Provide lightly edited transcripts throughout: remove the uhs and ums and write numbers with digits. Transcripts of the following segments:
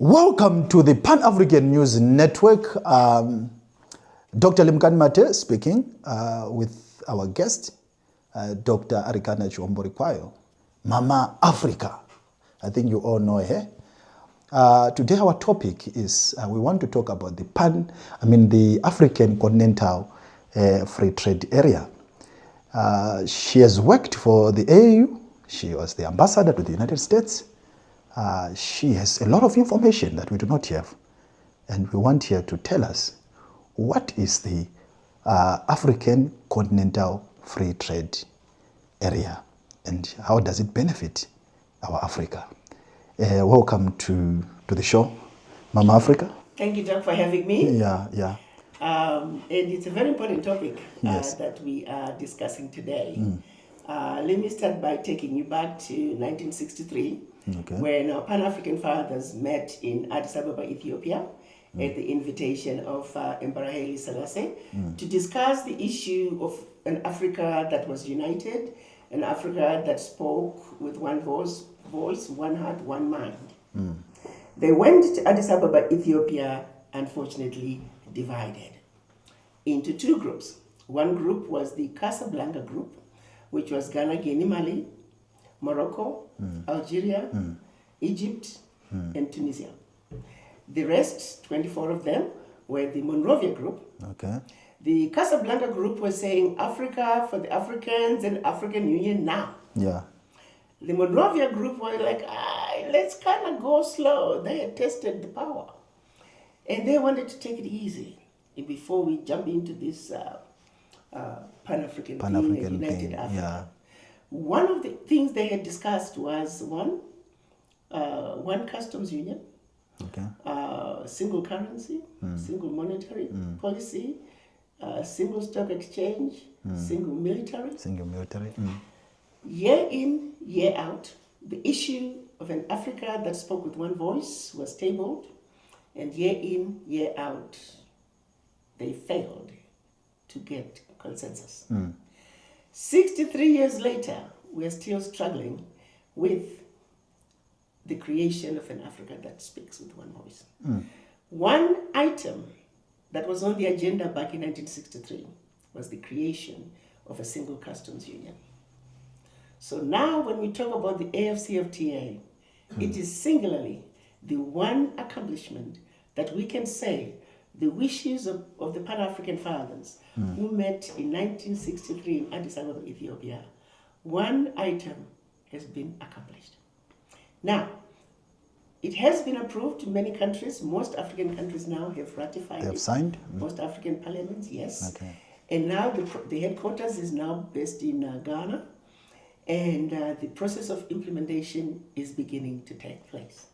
Welcome to the Pan-African News Network. Dr. Limkani Mate speaking with our guest, Dr. Arikana Chihombori-Quao, Mama Africa. I think you all know her. Today our topic is we want to talk about the African Continental Free Trade Area. She has worked for the AU. She was the ambassador to the United States. She has a lot of information that we do not have, and we want her to tell us what is the African Continental Free Trade Area and how does it benefit our Africa. Welcome to the show, Mama Africa. Thank you, Doc, for having me. Yeah. And it's a very important topic Yes. that we are discussing today. Let me start by taking you back to 1963, when our Pan-African fathers met in Addis Ababa, Ethiopia, at the invitation of Emperor Haile Selassie, to discuss the issue of an Africa that was united, an Africa that spoke with one voice, one heart, one mind. They went to Addis Ababa, Ethiopia, unfortunately divided into two groups. One group was the Casablanca group, which was Ghana, Guinea, Mali, Morocco, Algeria, Egypt, and Tunisia. The rest, 24 of them, were the Monrovia group. Okay. The Casablanca group was saying Africa for the Africans and African Union now. Yeah. The Monrovia group were like, let's kind of go slow. They had tested the power. And they wanted to take it easy before we jump into this Pan-African thing, United Africa. Yeah. One of the things they had discussed was one customs union, single currency, single monetary policy, single stock exchange, single military. Year in, year out, the issue of an Africa that spoke with one voice was tabled, and year in, year out, they failed to get consensus. 63 years later, we're still struggling with the creation of an Africa that speaks with one voice. One item that was on the agenda back in 1963 was the creation of a single customs union. So now when we talk about the AFCFTA, it is singularly the one accomplishment that we can say the wishes of the Pan-African fathers who met in 1963 in Addis Ababa, Ethiopia, one item has been accomplished. Now, it has been approved in many countries. Most African countries now have ratified it. They have signed? Most African parliaments, yes. Okay. And now the headquarters is now based in Ghana, and the process of implementation is beginning to take place.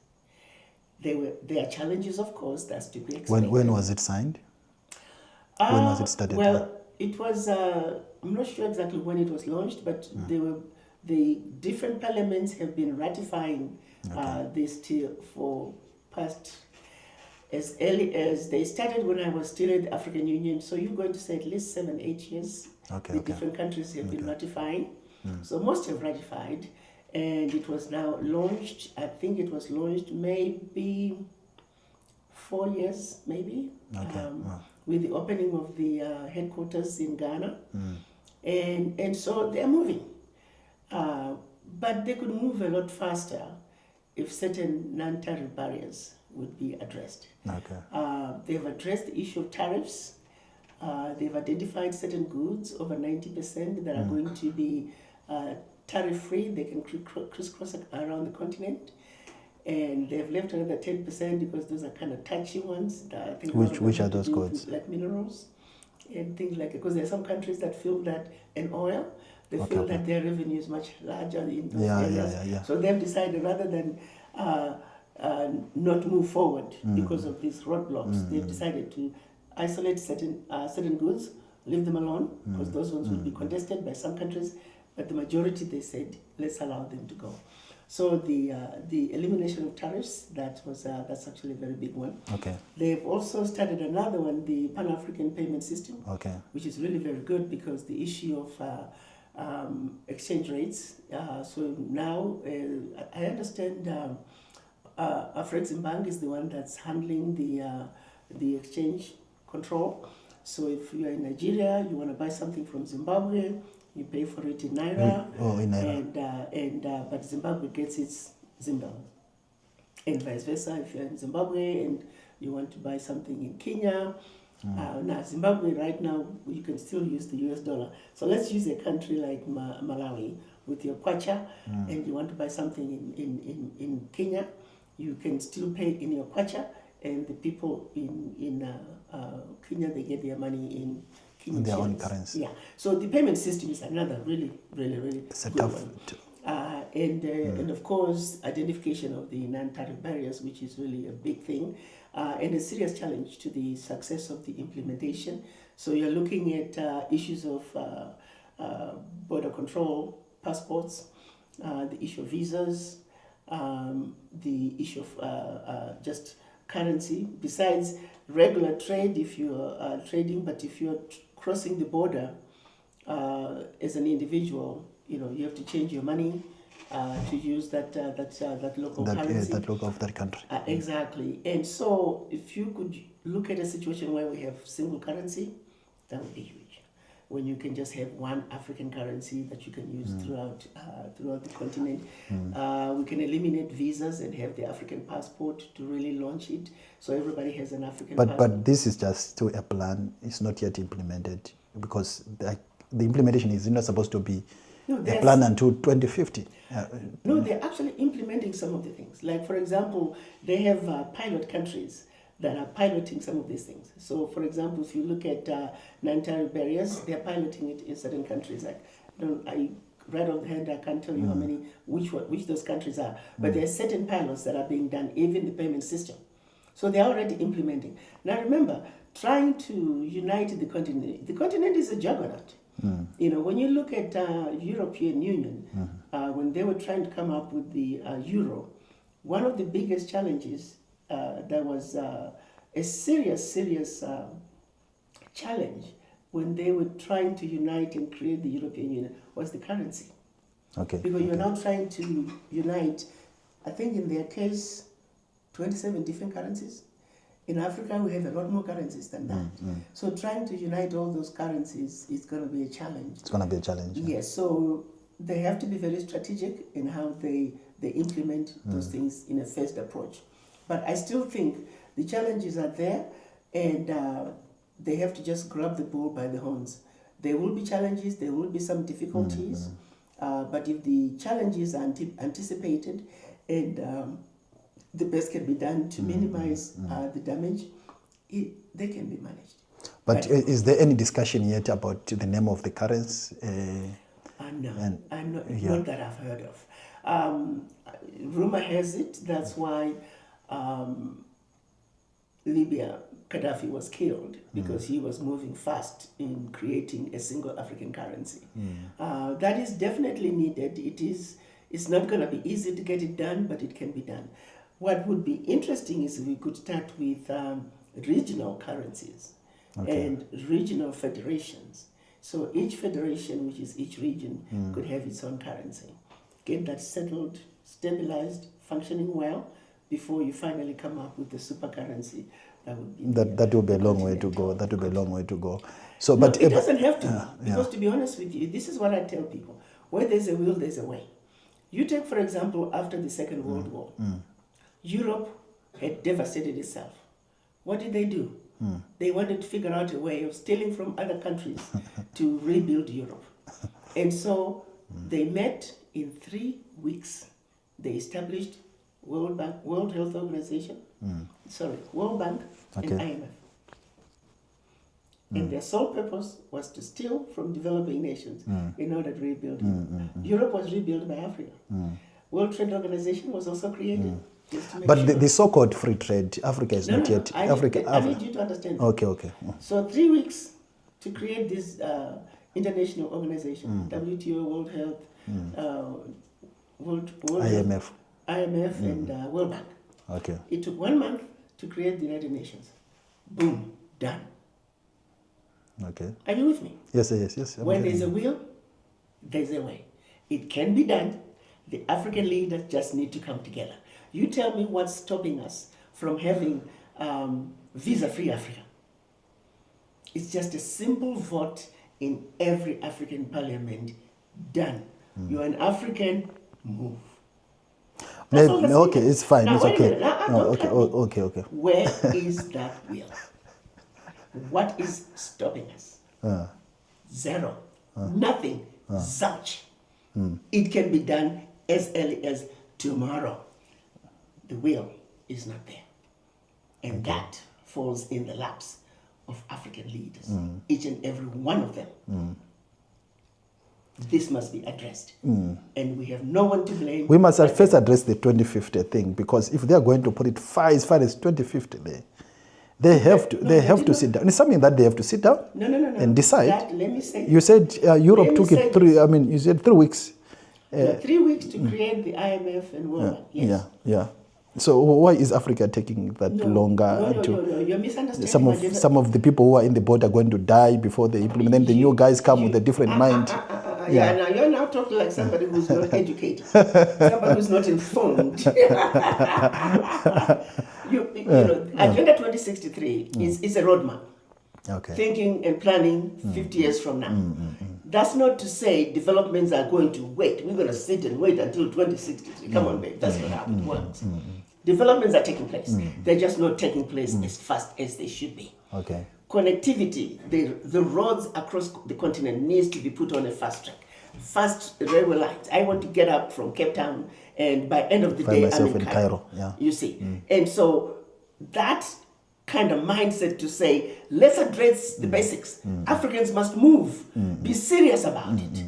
There are challenges, of course, that's to be expected. When was it signed? When was it started? Well, it was, I'm not sure exactly when it was launched, but the different parliaments have been ratifying this for past, as early as they started when I was still in the African Union. So you're going to say at least 7-8 years. Different countries have been ratifying. So most have ratified. And it was now launched, I think it was launched maybe 4 years, maybe, with the opening of the headquarters in Ghana. And so they're moving. But they could move a lot faster if certain non-tariff barriers would be addressed. They've addressed the issue of tariffs. They've identified certain goods, over 90%, that are going to be tariff-free. They can crisscross around the continent, and they've left another 10% because those are kind of touchy ones. I think which are those goods? Like minerals and things like that. Because there are some countries that feel that, and oil, they feel that their revenue is much larger in those areas. So they've decided rather than not move forward because of these roadblocks, they've decided to isolate certain goods, leave them alone, because those ones will be contested by some countries. But the majority, they said, let's allow them to go. So the elimination of tariffs, that's actually a very big one. They've also started another one, the Pan-African Payment System, which is really very good because the issue of exchange rates. So now I understand Afreximbank is the one that's handling the exchange control. So if you are in Nigeria, you want to buy something from Zimbabwe, you pay for it in Naira, but Zimbabwe gets its Zimbabwe. And vice versa, if you're in Zimbabwe and you want to buy something in Kenya, now Zimbabwe right now, you can still use the US dollar. So let's use a country like Malawi with your kwacha, and you want to buy something in Kenya, you can still pay in your kwacha, and the people in Kenya, they get their money in Kenyan their own shillings. currency. Yeah. So the payment system is another really It's a good tough. one. And of course, identification of the non-tariff barriers, which is really a big thing, and a serious challenge to the success of the implementation. So you're looking at issues of border control, passports, the issue of visas, the issue of just currency, besides regular trade if you're trading, but if you're crossing the border as an individual, you have to change your money to use that local currency. That local of that country. Exactly. And so if you could look at a situation where we have single currency, that would be huge. When you can just have one African currency that you can use throughout the continent. We can eliminate visas and have the African passport to really launch it. So everybody has an African passport. But this is just still a plan. It's not yet implemented because the implementation is not supposed to be a plan until 2050. No, they're actually implementing some of the things. Like, for example, they have pilot countries that are piloting some of these things. So, for example, if you look at non-tariff barriers, they're piloting it in certain countries. Like, right off the hand, I can't tell you how many, which those countries are. But there are certain pilots that are being done, even the payment system. So they're already implementing. Now, remember, trying to unite the continent is a juggernaut. When you look at European Union, when they were trying to come up with the euro, one of the biggest challenges, there was a serious challenge when they were trying to unite and create the European Union was the currency. Okay. Because you're now trying to unite, I think in their case, 27 different currencies. In Africa, we have a lot more currencies than that. So trying to unite all those currencies is going to be a challenge. It's going to be a challenge. Yes, so they have to be very strategic in how they implement those things in a phased approach. But I still think the challenges are there, and they have to just grab the bull by the horns. There will be challenges, there will be some difficulties, but if the challenges are anticipated and the best can be done to minimize the damage, they can be managed. But is there any discussion yet about the name of the currency? No, not that I've heard of. Rumor has it that's why Libya, Gaddafi was killed because he was moving fast in creating a single African currency. That is definitely needed. It's not going to be easy to get it done, but it can be done. What would be interesting is if we could start with regional currencies and regional federations. So each federation, which is each region, could have its own currency. Get that settled, stabilized, functioning well before you finally come up with the super currency. That would be that will be a long way to go. That will be a long way to go. So, but it doesn't have to, because to be honest with you, this is what I tell people: where there's a will, there's a way. You take, for example, after the Second World War, Europe had devastated itself. What did they do? They wanted to figure out a way of stealing from other countries to rebuild Europe. And so they met in 3 weeks. They established World Health Organization, World Bank and IMF. And their sole purpose was to steal from developing nations in order to rebuild Europe. Europe was rebuilt by Africa. World Trade Organization was also created. But the so-called free trade, Africa is not yet. I need you to understand. Okay. So 3 weeks to create this international organization, WTO, World Health, IMF. IMF and World Bank. Okay. It took 1 month to create the United Nations. Boom, done. Okay. Are you with me? Yes. When there's a will, there's a way. It can be done. The African leaders just need to come together. You tell me what's stopping us from having visa-free Africa. It's just a simple vote in every African parliament. Done. You're an African, move. That's all that's okay, needed. it's fine. Now, It's wait a okay. minute. Now, No, don't okay, cut me. okay. Where is that will? What is stopping us? Zero. Nothing. Zilch. It can be done as early as tomorrow. The will is not there. And that falls in the laps of African leaders, each and every one of them. This must be addressed. And we have no one to blame. We must first address the 2050 thing, because if they are going to put it far as 2050 there, they have to sit down. It's something that they have to sit down and decide. Let me say. You said Europe took it 3. I mean, you said 3 weeks. 3 weeks to create the IMF and World Bank. Yes. Yeah. So why is Africa taking that longer? No. You're misunderstanding. Some of the people who are in the board are going to die before they implement. Then the new guys come with a different mind. Yeah, now you're now talking like somebody who's not educated, somebody who's not informed. Agenda 2063 is a roadmap. Okay. Thinking and planning 50 years from now. That's not to say developments are going to wait. We're going to sit and wait until 2063. Come on, babe. That's not how it works. Developments are taking place. They're just not taking place as fast as they should be. Okay. Connectivity, the roads across the continent needs to be put on a fast track. Fast railway lines. I want to get up from Cape Town, and by end of the day, I'm in Cairo. Yeah. You see. And so that kind of mindset to say, let's address the basics. Africans must move. Be serious about it.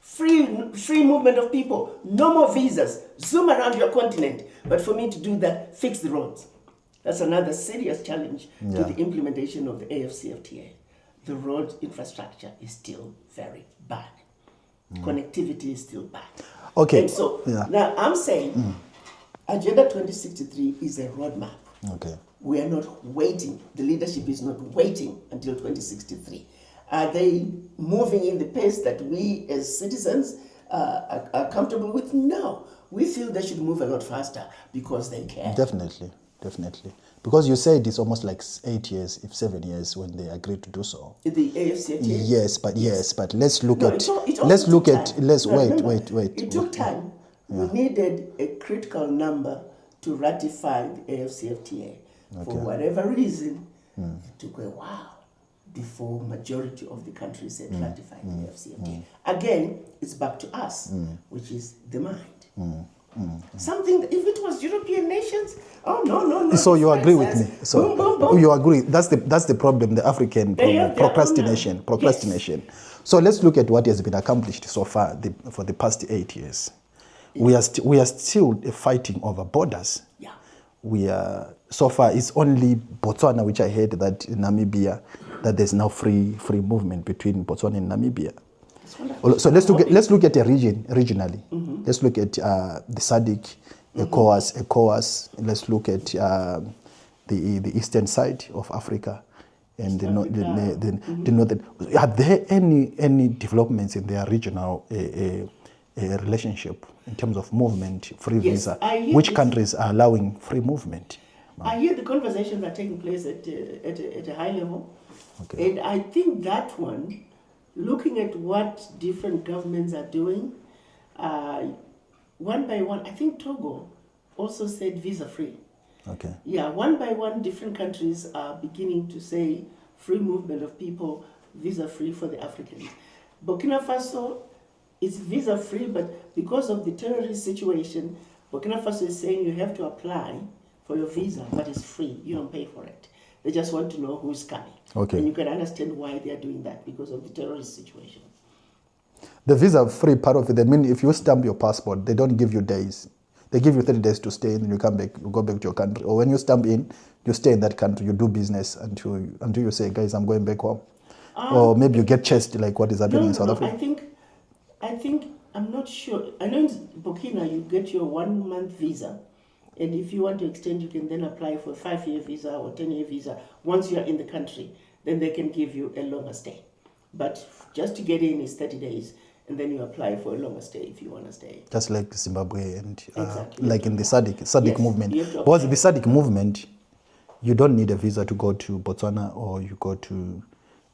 Free movement of people. No more visas. Zoom around your continent. But for me to do that, fix the roads. That's another serious challenge to the implementation of the AFCFTA. The road infrastructure is still very bad. Connectivity is still bad. Okay. And so now I'm saying Agenda 2063 is a roadmap. Okay. We are not waiting. The leadership is not waiting until 2063. Are they moving in the pace that we as citizens are comfortable with? No. We feel they should move a lot faster because they can. Definitely. Because you said it's almost like 8 years, if 7 years, when they agreed to do so. The AFCFTA? Yes, but let's look No, at. Wait. It took time. We needed a critical number to ratify the AFCFTA. For whatever reason, it took a while before majority of the countries had ratified the AFCFTA. Again, it's back to us, which is the mind. Something, if it was European nations, no. So you agree with me? So boom. You agree? That's the problem, the African problem, procrastination. Yes. So let's look at what has been accomplished so far for the past 8 years. Yes. We are still fighting over borders. Yeah. We are so far. It's only Botswana, which I heard that in Namibia, that there's now free movement between Botswana and Namibia. So let's look at a region regionally. Let's look at the SADC, ECOWAS. Let's look at the eastern side of Africa and the northern. Are there any developments in their regional relationship in terms of movement, free visa? Which countries are allowing free movement? I hear the conversations are taking place at a high level, and I think that one. Looking at what different governments are doing, one by one, I think Togo also said visa-free. Okay. Yeah, one by one, different countries are beginning to say free movement of people, visa-free for the Africans. Burkina Faso is visa-free, but because of the terrorist situation, Burkina Faso is saying you have to apply for your visa, but it's free. You don't pay for it. They just want to know who's coming. Okay. And you can understand why they are doing that, because of the terrorist situation. The visa-free part of it, I mean, if you stamp your passport, they don't give you days. They give you 30 days to stay in, and you come back, you go back to your country. Or when you stamp in, you stay in that country, you do business until you say, guys, I'm going back home. Or maybe you get chased, like what is happening in South Africa. I think, I'm not sure. I know in Burkina, you get your 1 month visa. And if you want to extend, you can then apply for a 5-year visa or 10-year visa. Once you're in the country, then they can give you a longer stay. But just to get in is 30 days. and then you apply for a longer stay if you want to stay. Just like Zimbabwe and Exactly. like in the SADC Yes, movement. you have to Because apply. the SADC movement, you don't need a visa to go to Botswana, or you go to...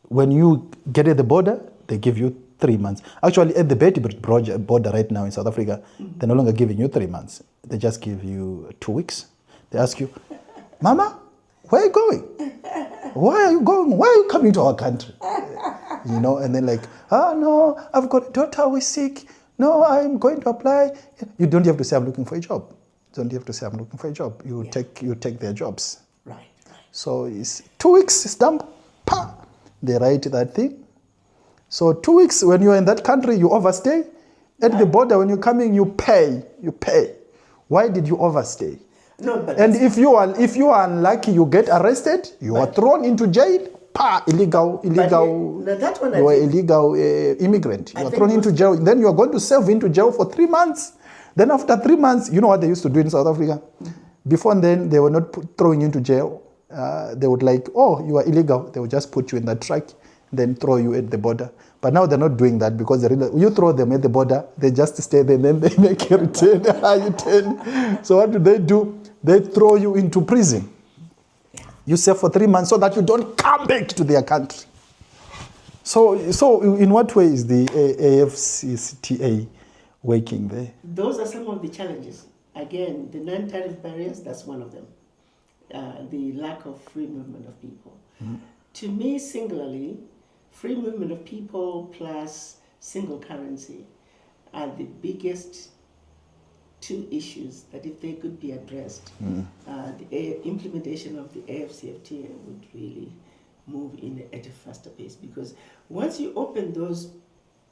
When you get at the border, they give you 3 months. Actually, at the Betty border right now in South Africa, they're no longer giving you 3 months. They just give you 2 weeks. They ask you, Mama, where are you going? Why are you going? Why are you coming to our country? You know, and then like, no, I've got a daughter who is sick. No, I'm going to apply. You don't have to say I'm looking for a job. You don't have to say I'm looking for a job. You take their jobs. Right. So it's 2 weeks stamp, pa, they write that thing. So 2 weeks when you're in that country, you overstay. At the border, when you're coming, you pay. Why did you overstay? No, but And if you are unlucky, you get arrested, you are thrown into jail. Illegal. That one You are illegal immigrant. You are thrown into jail. Then you are going to serve into jail for 3 months. Then after 3 months, you know what they used to do in South Africa? Before then, they were not throwing you into jail. They would like, oh, you are illegal. They would just put you in that truck, then throw you at the border. But now they're not doing that, because you throw them at the border, they just stay there, and then they make a return. So what do? They throw you into prison. You serve for 3 months so that you don't come back to their country. So in what way is the AFCCTA working there? Those are some of the challenges. Again, the non-tariff barriers, that's one of them. The lack of free movement of people. Mm-hmm. To me, singularly, free movement of people plus single currency are the biggest 2 issues that, if they could be addressed, the implementation of the AFCFTA would really move at a faster pace. Because once you open those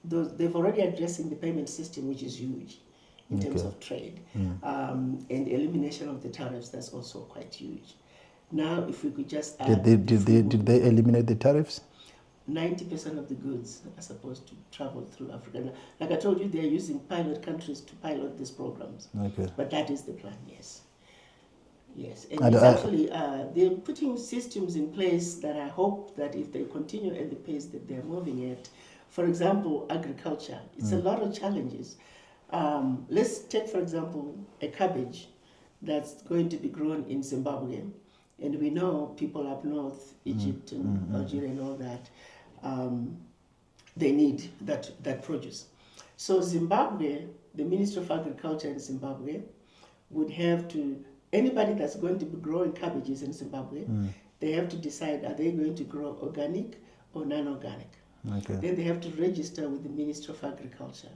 they've already addressing the payment system, which is huge in terms of trade, and elimination of the tariffs. That's also quite huge. Now, if we could just add, did they eliminate the tariffs? 90% of the goods are supposed to travel through Africa. Like I told you, they're using pilot countries to pilot these programs. Okay. But that is the plan, yes. Yes. And it's actually, they're putting systems in place that I hope that if they continue at the pace that they're moving at, for example, agriculture, it's a lot of challenges. Let's take, for example, a cabbage that's going to be grown in Zimbabwe. And we know people up north, Egypt and Algeria and all that, they need that produce. So Zimbabwe, the Ministry of Agriculture in Zimbabwe, would have to, anybody that's going to be growing cabbages in Zimbabwe, they have to decide, are they going to grow organic or non-organic? Okay. Then they have to register with the Ministry of Agriculture.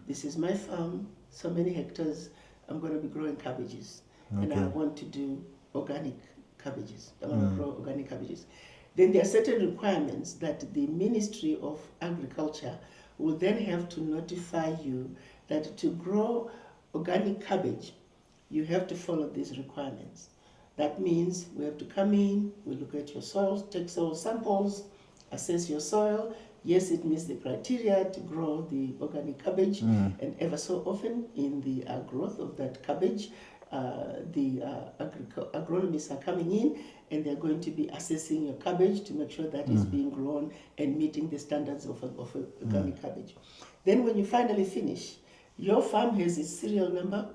This is my farm, so many hectares, I'm going to be growing cabbages. And I want to do organic cabbages. I want to grow organic cabbages. Then there are certain requirements that the Ministry of Agriculture will then have to notify you that to grow organic cabbage, you have to follow these requirements. That means we have to come in, we look at your soil, take soil samples, assess your soil. Yes, it meets the criteria to grow the organic cabbage, and ever so often in the growth of that cabbage, the agronomists are coming in and they're going to be assessing your cabbage to make sure that it's being grown and meeting the standards of organic cabbage. Then when you finally finish, your farm has its serial number,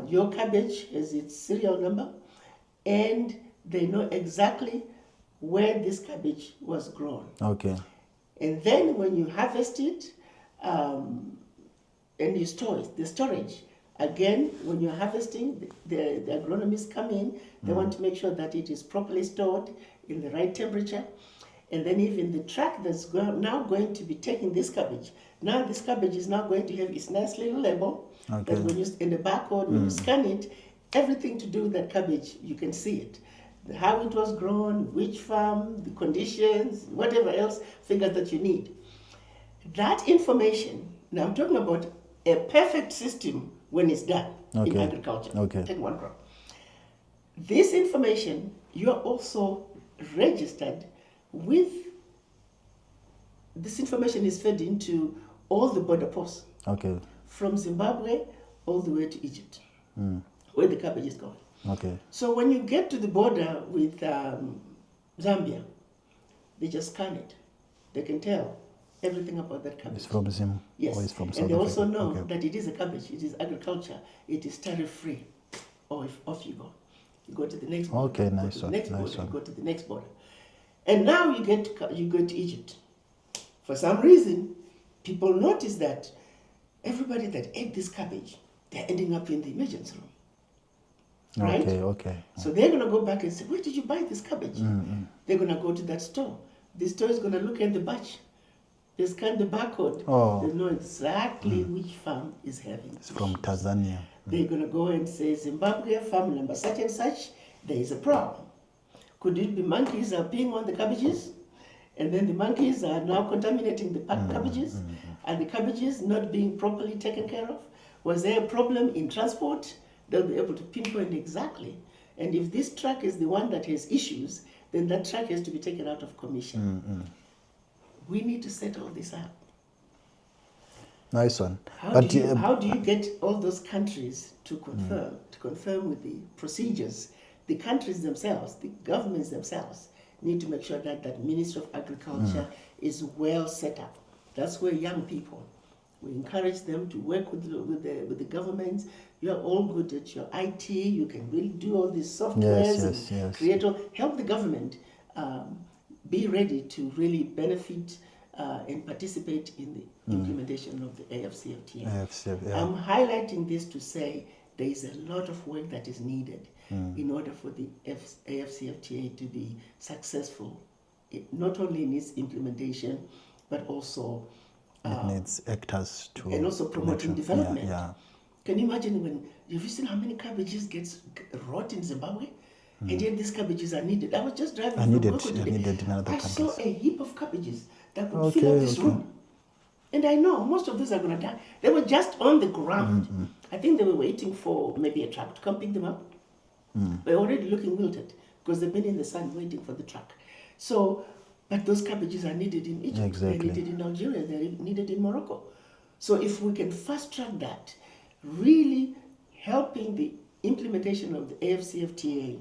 your cabbage has its serial number, and they know exactly where this cabbage was grown. Okay. And then when you harvest it and you store it, the storage, again, when you're harvesting, the agronomists come in, they want to make sure that it is properly stored in the right temperature. And then even the truck that's now going to be taking this cabbage, now this cabbage is now going to have its nice little label, that when you, in the barcode, when you scan it, everything to do with that cabbage, you can see it. How it was grown, which farm, the conditions, whatever else figures that you need. That information, now I'm talking about a perfect system when it's done in agriculture. Take one crop. This information, you are also registered with, this information is fed into all the border posts. From Zimbabwe all the way to Egypt, where the cabbage is going. So when you get to the border with Zambia, they just scan it. They can tell everything about that cabbage. It's from Zim. Yes. Or it's from South And they also Africa. know Okay. that it is a cabbage, it is agriculture, it is tariff-free. Or if off you go. You go to the next border. Okay, you go nice to the one, next nice border, one. you go to the next border. And now you go to Egypt. For some reason, people notice that everybody that ate this cabbage, they're ending up in the emergency room. Right? Okay, okay. So they're going to go back and say, where did you buy this cabbage? They're going to go to that store. The store is going to look at the batch. They scan the barcode. Oh. They know exactly which farm is having It's from Tanzania. They're going to go and say, Zimbabwe, farm number such and such, there is a problem. Could it be monkeys are peeing on the cabbages? And then the monkeys are now contaminating the packed cabbages? And the cabbages not being properly taken care of? Was there a problem in transport? They'll be able to pinpoint exactly. And if this truck is the one that has issues, then that truck has to be taken out of commission. We need to set all this up. Nice one. How do you get all those countries to confirm with the procedures? The countries themselves, the governments themselves, need to make sure that that Ministry of Agriculture is well set up. That's where young people, we encourage them to work with the governments. You're all good at your IT. You can really do all these softwares and create help the government be ready to really benefit and participate in the implementation of the AFCFTA. I'm highlighting this to say there is a lot of work that is needed in order for the AFCFTA to be successful, not only in its implementation, but also it needs actors to and also promoting development. Yeah. Can you imagine have you seen how many cabbages gets rot in Zimbabwe? And yet these cabbages are needed. I was just driving from Coco today. I saw a heap of cabbages that could fill up this room. And I know most of these are going to die. They were just on the ground. I think they were waiting for maybe a truck to come pick them up. They're already looking wilted because they've been in the sun waiting for the truck. So, but those cabbages are needed in Egypt. They're needed in Algeria. They're needed in Morocco. So if we can fast track that, really helping the implementation of the AFCFTA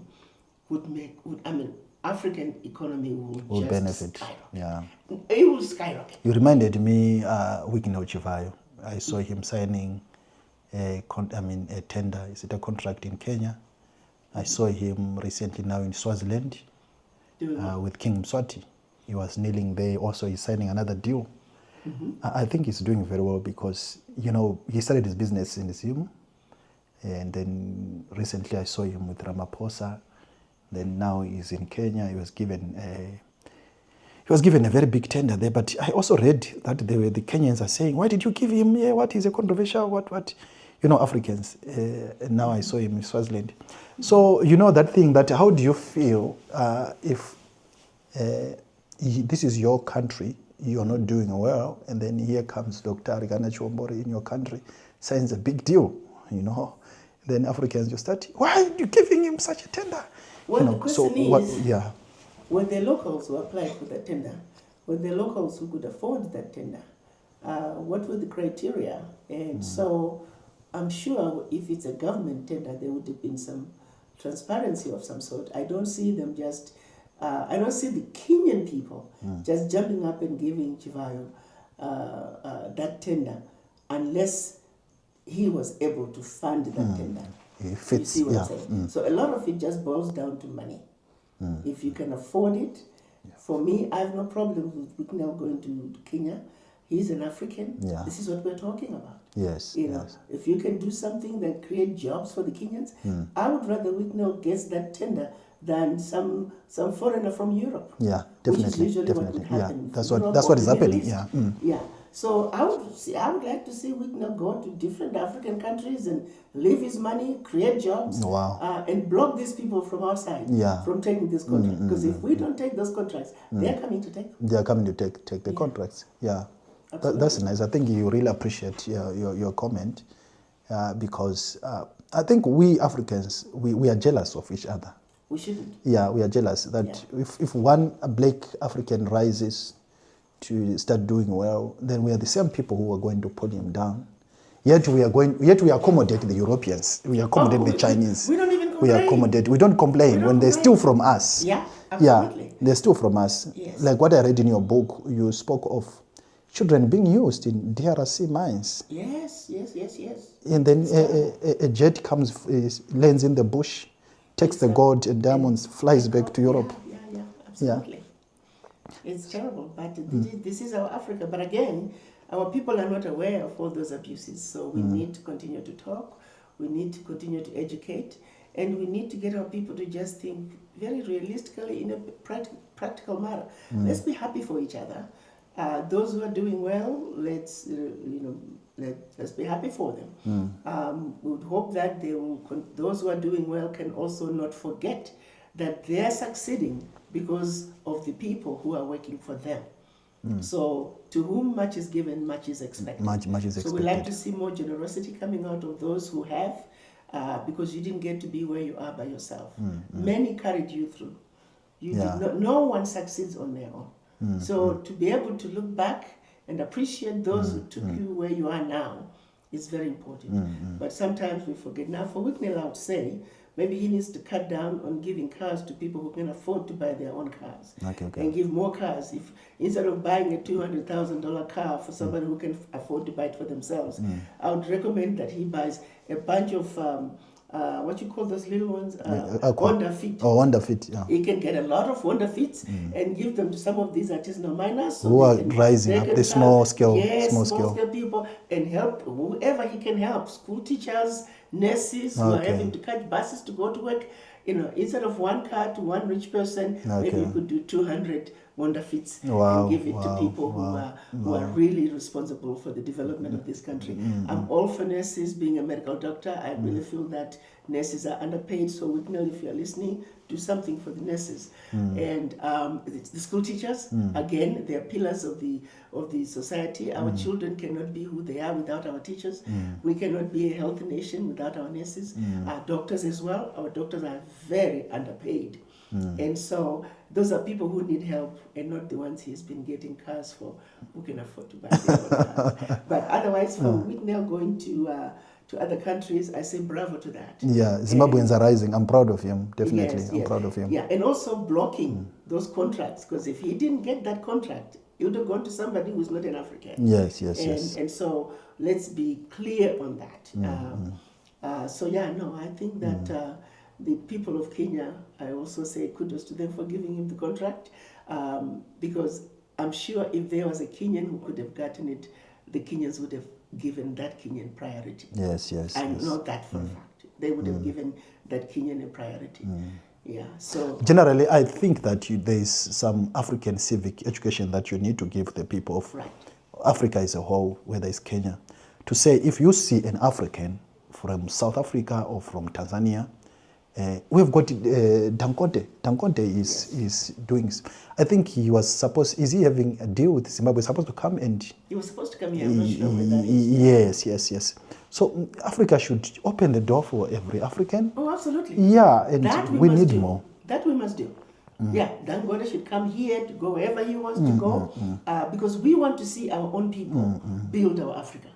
African economy will just benefit. Skyrocket. Yeah. It will skyrocket. You reminded me, Wicknell Chivhayo. I saw him signing a tender. Is it a contract in Kenya? I saw him recently now in Swaziland with King Mswati. He was kneeling there. Also, he's signing another deal. I think he's doing very well because, he started his business in Zim. And then recently I saw him with Ramaphosa. Then now he's in Kenya. He was given a very big tender there. But I also read that the Kenyans are saying, why did you give him? What is a controversial? What? Africans. And now I saw him in Swaziland. So, that thing that how do you feel if this is your country, you're not doing well, and then here comes Dr. Arikana Chihombori in your country, signs a big deal, Then Africans just start, why are you giving him such a tender? Well, the question is, were the locals who applied for that tender, were the locals who could afford that tender? What were the criteria? And so I'm sure if it's a government tender, there would have been some transparency of some sort. I don't see them just, I don't see the Kenyan people just jumping up and giving Chivhayo that tender unless he was able to fund that tender. If you see what I'm saying? So a lot of it just boils down to money. If you can afford it, for me, I have no problem with Wicknell going to Kenya. He's an African. This is what we're talking about. Yes. If you can do something that create jobs for the Kenyans, I would rather Wicknell gets that tender than some foreigner from Europe. Yeah, definitely. Which is usually what would happen. That's what is happening. Yeah. So I would like to see Wicknell go to different African countries and leave his money, create jobs, and block these people from outside from taking this contract. Because if we don't take those contracts, they're coming to take. They are coming to take the contracts. Yeah, that's nice. I think you really appreciate your comment because I think we Africans we are jealous of each other. We shouldn't. Yeah, we are jealous that if one black African rises to start doing well, then we are the same people who are going to pull him down. Yet we accommodate the Europeans. We accommodate the Chinese. We don't even complain. We don't complain when they steal from us. Yeah, absolutely. Yeah, they steal from us. Yes. Like what I read in your book, you spoke of children being used in DRC mines. Yes. And then a jet comes, lands in the bush, takes the gold and diamonds, flies back to Europe. Yeah, absolutely. It's terrible, but this is our Africa. But again, our people are not aware of all those abuses, so we need to continue to talk, we need to continue to educate, and we need to get our people to just think very realistically in a practical manner. Let's be happy for each other. Those who are doing well, let's be happy for them. We would hope that those who are doing well can also not forget that they are succeeding because of the people who are working for them. So to whom much is given, much is expected. Much is expected. So we like to see more generosity coming out of those who have, because you didn't get to be where you are by yourself. Many carried you through. Did not, no one succeeds on their own. So to be able to look back and appreciate those who took you where you are now is very important. But sometimes we forget. Now for Wicknell, I would say, maybe he needs to cut down on giving cars to people who can afford to buy their own cars. And give more cars. If instead of buying a $200,000 car for somebody who can afford to buy it for themselves, I would recommend that he buys a bunch of what you call those little ones? Wonder Fit. Oh, Wonder Fit, yeah. He can get a lot of Wonder Fits and give them to some of these artisanal miners. So who are rising up, the small scale people, and help whoever he can help. School teachers, nurses who are having to catch buses to go to work. Instead of one car to one rich person, maybe you could do 200 Wonder Fits and give it to people who are really responsible for the development of this country. I'm all for nurses. Being a medical doctor, I really feel that nurses are underpaid. So Wicknell, if you're listening, do something for the nurses. And the school teachers, again, they are pillars of the society. Our children cannot be who they are without our teachers. We cannot be a healthy nation without our nurses. Our doctors as well. Our doctors are very underpaid. And so those are people who need help and not the ones he's been getting cars for who can afford to buy their own cars. But otherwise, for Wicknell going to other countries, I say bravo to that. Yeah, Zimbabweans are rising. I'm proud of him, definitely. I'm proud of him. Yeah, and also blocking those contracts, because if he didn't get that contract, he would have gone to somebody who's not an African. Yes. And so let's be clear on that. I think that the people of Kenya, I also say kudos to them for giving him the contract, because I'm sure if there was a Kenyan who could have gotten it, the Kenyans would have given that Kenyan priority. Yes. I know that for a fact. They would have given that Kenyan a priority. Yeah. So generally, I think that there is some African civic education that you need to give the people of Africa as a whole, whether it's Kenya, to say if you see an African from South Africa or from Tanzania, we've got Dangote. Dangote is doing. I think he was supposed. Is he having a deal with Zimbabwe? Supposed to come and. He was supposed to come here. I'm not sure where that is. Yes. So Africa should open the door for every African. Oh, absolutely. Yeah, and we need more. That we must do. Yeah, Dangote should come here to go wherever he wants to go, because we want to see our own people build our Africa.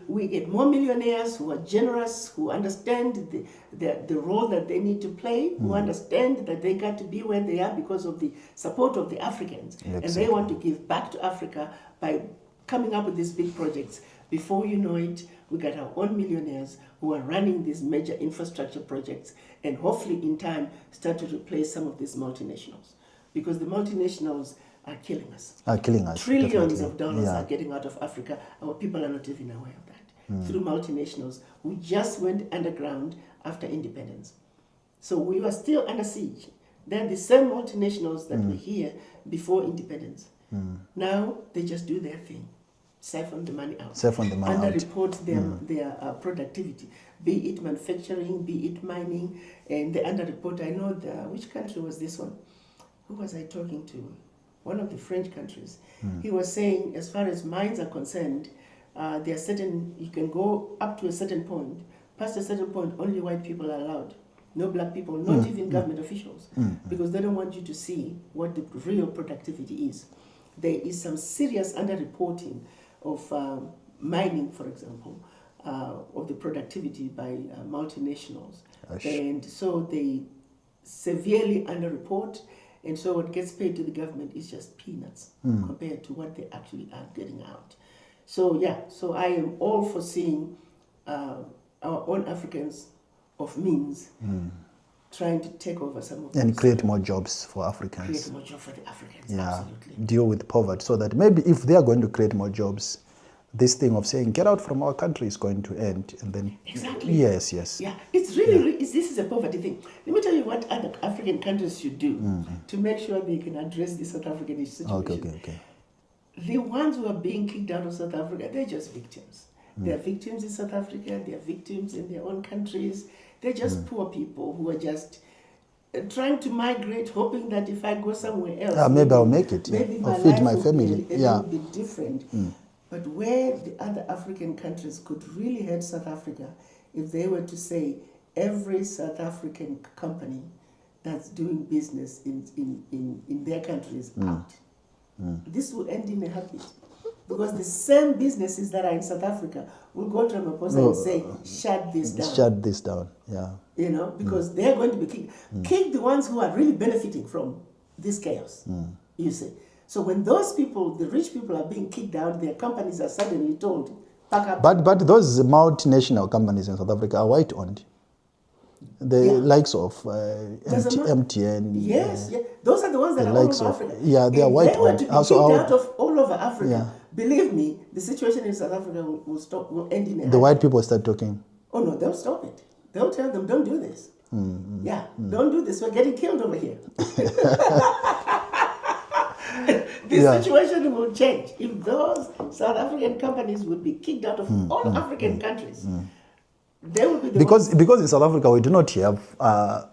We get more millionaires who are generous, who understand the role that they need to play, who understand that they got to be where they are because of the support of the Africans. Exactly. And they want to give back to Africa by coming up with these big projects. Before you know it, we got our own millionaires who are running these major infrastructure projects, and hopefully in time start to replace some of these multinationals. Because the multinationals are killing us. Trillions of dollars are getting out of Africa. Our people are not even aware of that. Through multinationals who just went underground after independence. So we were still under siege. They're the same multinationals that were here before independence. Now they just do their thing. Siphon the money out. Underreport their productivity. Be it manufacturing, be it mining, and they underreport. I know which country was this one? Who was I talking to? One of the French countries. He was saying, as far as mines are concerned, there are certain, you can go up to a certain point. Past a certain point, only white people are allowed. No black people, not even government officials, because they don't want you to see what the real productivity is. There is some serious underreporting of mining, for example, of the productivity by multinationals. And so they severely underreport. And so what gets paid to the government is just peanuts compared to what they actually are getting out. So yeah, so I am all for seeing our own Africans of means trying to take over some of And those, create more jobs for Africans. create more jobs for the Africans, Yeah, absolutely. deal with poverty so that maybe if they are going to create more jobs, this thing of saying get out from our country is going to end, and then Exactly. yes. Yeah, it's really, this is a poverty thing. Let me tell you what other African countries should do to make sure they can address the South African situation. Okay. The ones who are being kicked out of South Africa, they're just victims. They're victims in South Africa, they're victims in their own countries. They're just poor people who are just trying to migrate, hoping that if I go somewhere else, maybe I'll make it. Maybe I'll my feed life my will family. be a little bit different. But where the other African countries could really help South Africa, if they were to say every South African company that's doing business in their countries out. This will end in a heartbeat. Because the same businesses that are in South Africa will go to Ramaphosa and say, shut this down. Shut this down, yeah. You know, because they're going to be kicked. Kick the ones who are really benefiting from this chaos, you see. So when those people, the rich people, are being kicked out, their companies are suddenly told, pack up. But those multinational companies in South Africa are white-owned. The likes of MTN. Yes, those are the ones that are all over Africa. Yeah, they are white owned. If they were to be kicked out of all over Africa, believe me, the situation in South Africa will end in a The white people start talking. Oh no, they'll stop it. They'll tell them, don't do this. Don't do this. We're getting killed over here. The situation will change. If those South African companies would be kicked out of all African countries, they will be the because in South Africa we do not have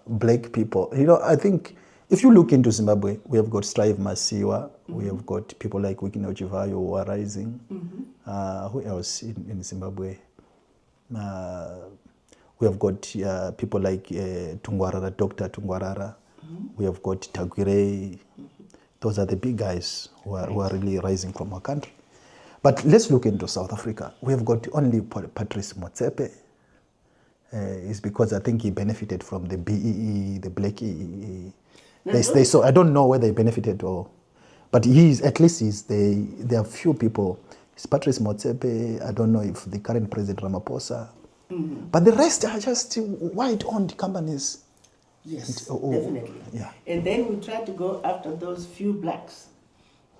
black people. You know, I think if you look into Zimbabwe, we have got Strive Masiwa, we have got people like Wicknell, Chivhayo who are rising. Who else in Zimbabwe? We have got people like Tungwarara, Dr. Tungwarara. We have got Tagwire. Those are the big guys who are really rising from our country. But let's look into South Africa. We have got only Patrice Motsepe. It's because I think he benefited from the BEE, the Black EE. So I don't know whether he benefited or, but there are few people. It's Patrice Motsepe. I don't know if the current president Ramaphosa. But the rest are just white-owned companies. Yes, definitely. Yeah. And then we try to go after those few blacks,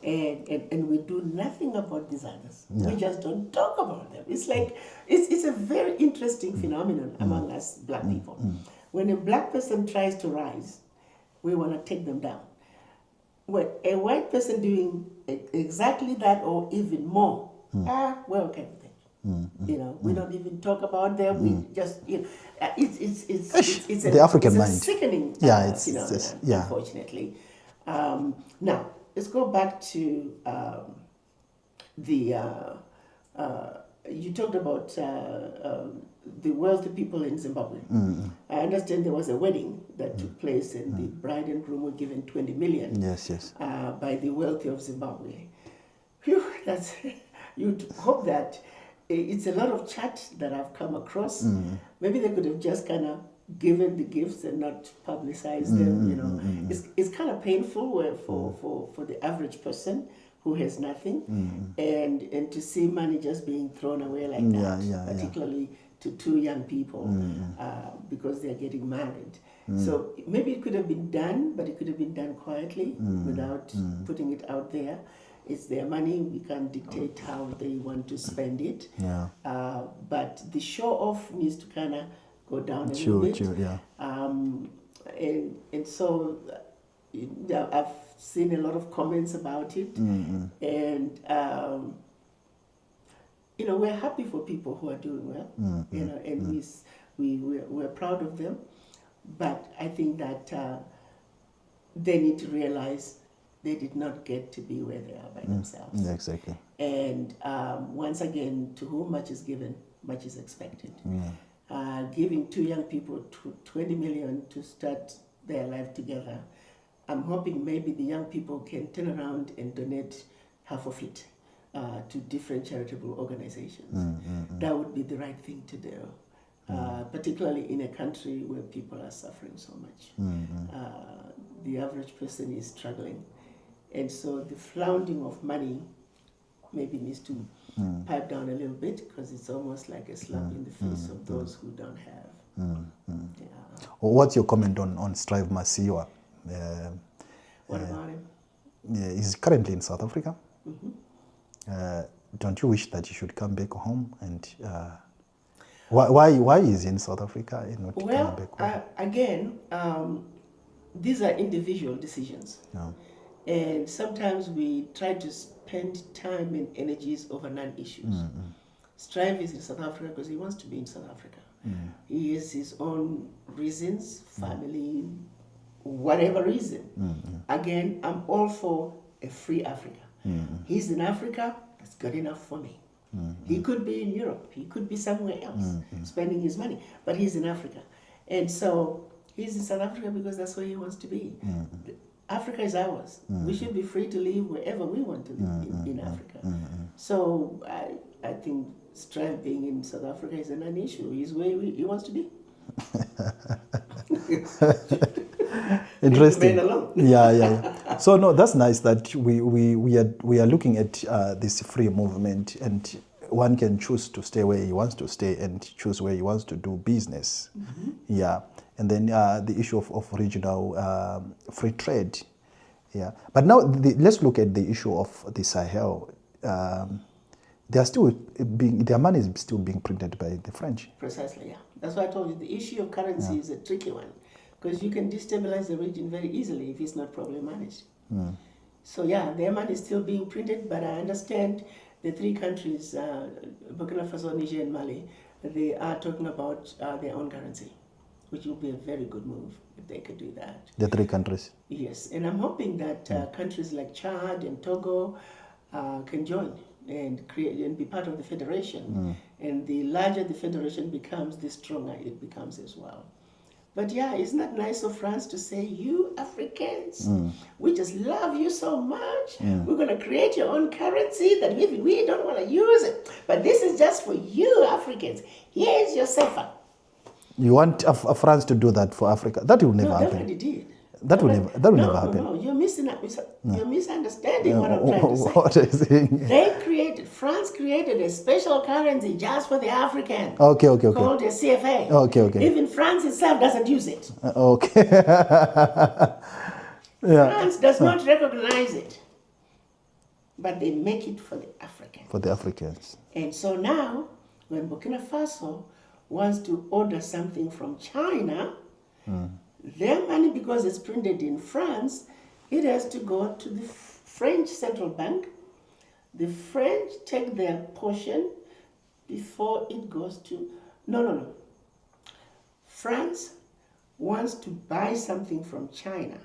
and we do nothing about these others. We just don't talk about them. It's like it's a very interesting phenomenon among us black people. When a black person tries to rise, we want to take them down. When a white person doing exactly that or even more, we're okay with it. You know, we don't even talk about them. We just, you know, it's the African mind. Sickening phenomenon, unfortunately. Now, let's go back to you talked about the wealthy people in Zimbabwe. I understand there was a wedding that took place and the bride and groom were given 20 million by the wealthy of Zimbabwe. Phew, you'd hope that it's a lot of chat that I've come across. Maybe they could have just kind of given the gifts and not publicized them. You know, it's kind of painful for the average person who has nothing, and to see money just being thrown away like that, particularly to two young people because they're getting married. So maybe it could have been done, but it could have been done quietly without putting it out there. It's their money. We can't dictate how they want to spend it. But the show off needs to kind of go down a little bit. And so I've seen a lot of comments about it. And you know, we're happy for people who are doing well. You know, and we're proud of them. But I think that they need to realize they did not get to be where they are by themselves. Exactly. And once again, to whom much is given, much is expected. Giving two young people 20 million to start their life together, I'm hoping maybe the young people can turn around and donate half of it to different charitable organizations. That would be the right thing to do. Particularly in a country where people are suffering so much. the average person is struggling. And so the floundering of money maybe needs to pipe down a little bit, because it's almost like a slap in the face of those who don't have. Yeah. What's your comment on Strive Masiyiwa? What about him? Yeah, he's currently in South Africa. Mm-hmm. Don't you wish that he should come back home? And why is he in South Africa and not coming back home? Again, these are individual decisions. Yeah. And sometimes we try to spend time and energies over non-issues. Strive is in South Africa because he wants to be in South Africa. He has his own reasons, family, whatever reason. Again, I'm all for a free Africa. He's in Africa, that's good enough for me. He could be in Europe, he could be somewhere else, spending his money, but he's in Africa. And so he's in South Africa because that's where he wants to be. Africa is ours. We should be free to live wherever we want to live in Africa. So I think Strive being in South Africa is a non-issue. He's where he wants to be. Interesting. Alone. Yeah. So no, that's nice that we are looking at this free movement, and one can choose to stay where he wants to stay and choose where he wants to do business. Yeah. And then the issue of regional free trade. Yeah. But now let's look at the issue of the Sahel. Their money is still being printed by the French. Precisely, yeah. That's why I told you the issue of currency is a tricky one, because you can destabilize the region very easily if it's not properly managed. So yeah, their money is still being printed, but I understand the three countries, Burkina Faso, Niger, and Mali, they are talking about their own currency, which will be a very good move if they could do that. The three countries? Yes, and I'm hoping that countries like Chad and Togo can join and create and be part of the federation. And the larger the federation becomes, the stronger it becomes as well. But yeah, isn't that nice of France to say, you Africans, we just love you so much. We're going to create your own currency that we don't want to use it. But this is just for you Africans. Here's your CFA. You want France to do that for Africa? That will never happen. They already did. That will never happen. No, you're misunderstanding what I'm trying to say. What are you saying? France created a special currency just for the African. Okay. Called a CFA. Okay. Even France itself doesn't use it. Okay. France does not recognize it. But they make it for the Africans. For the Africans. And so now, when Burkina Faso wants to order something from China, their money, because it's printed in France, it has to go to the French central bank. The French take their portion before it goes to... No. France wants to buy something from China.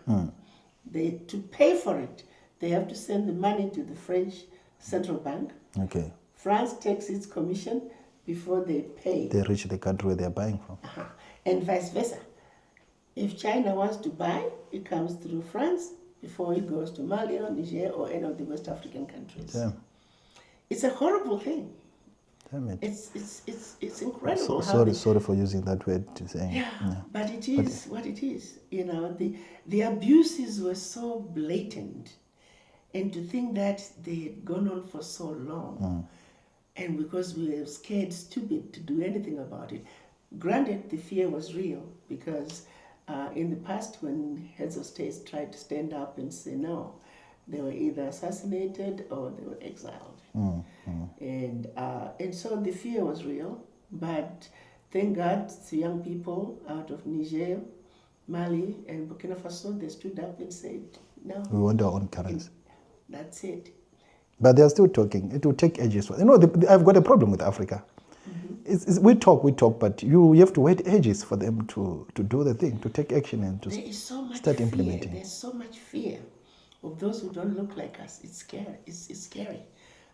To pay for it, they have to send the money to the French central bank. Okay. France takes its commission before they pay. They reach the country where they're buying from. And vice versa. If China wants to buy, it comes through France before it goes to Mali or Niger or any of the West African countries. Damn. It's a horrible thing. Damn it. It's incredible. Sorry for using that word to say. Yeah, but it is what it is. You know, the abuses were so blatant, and to think that they had gone on for so long, and because we were scared, stupid to do anything about it. Granted, the fear was real, because in the past, when heads of states tried to stand up and say no, they were either assassinated or they were exiled. And so the fear was real, but thank God the young people out of Niger, Mali, and Burkina Faso, they stood up and said, no. We want our own currency. That's it. But they're still talking. It will take ages. I've got a problem with Africa. We talk, but you have to wait ages for them to do the thing, to take action and to start implementing. There's so much fear of those who don't look like us. It's scary. It's scary.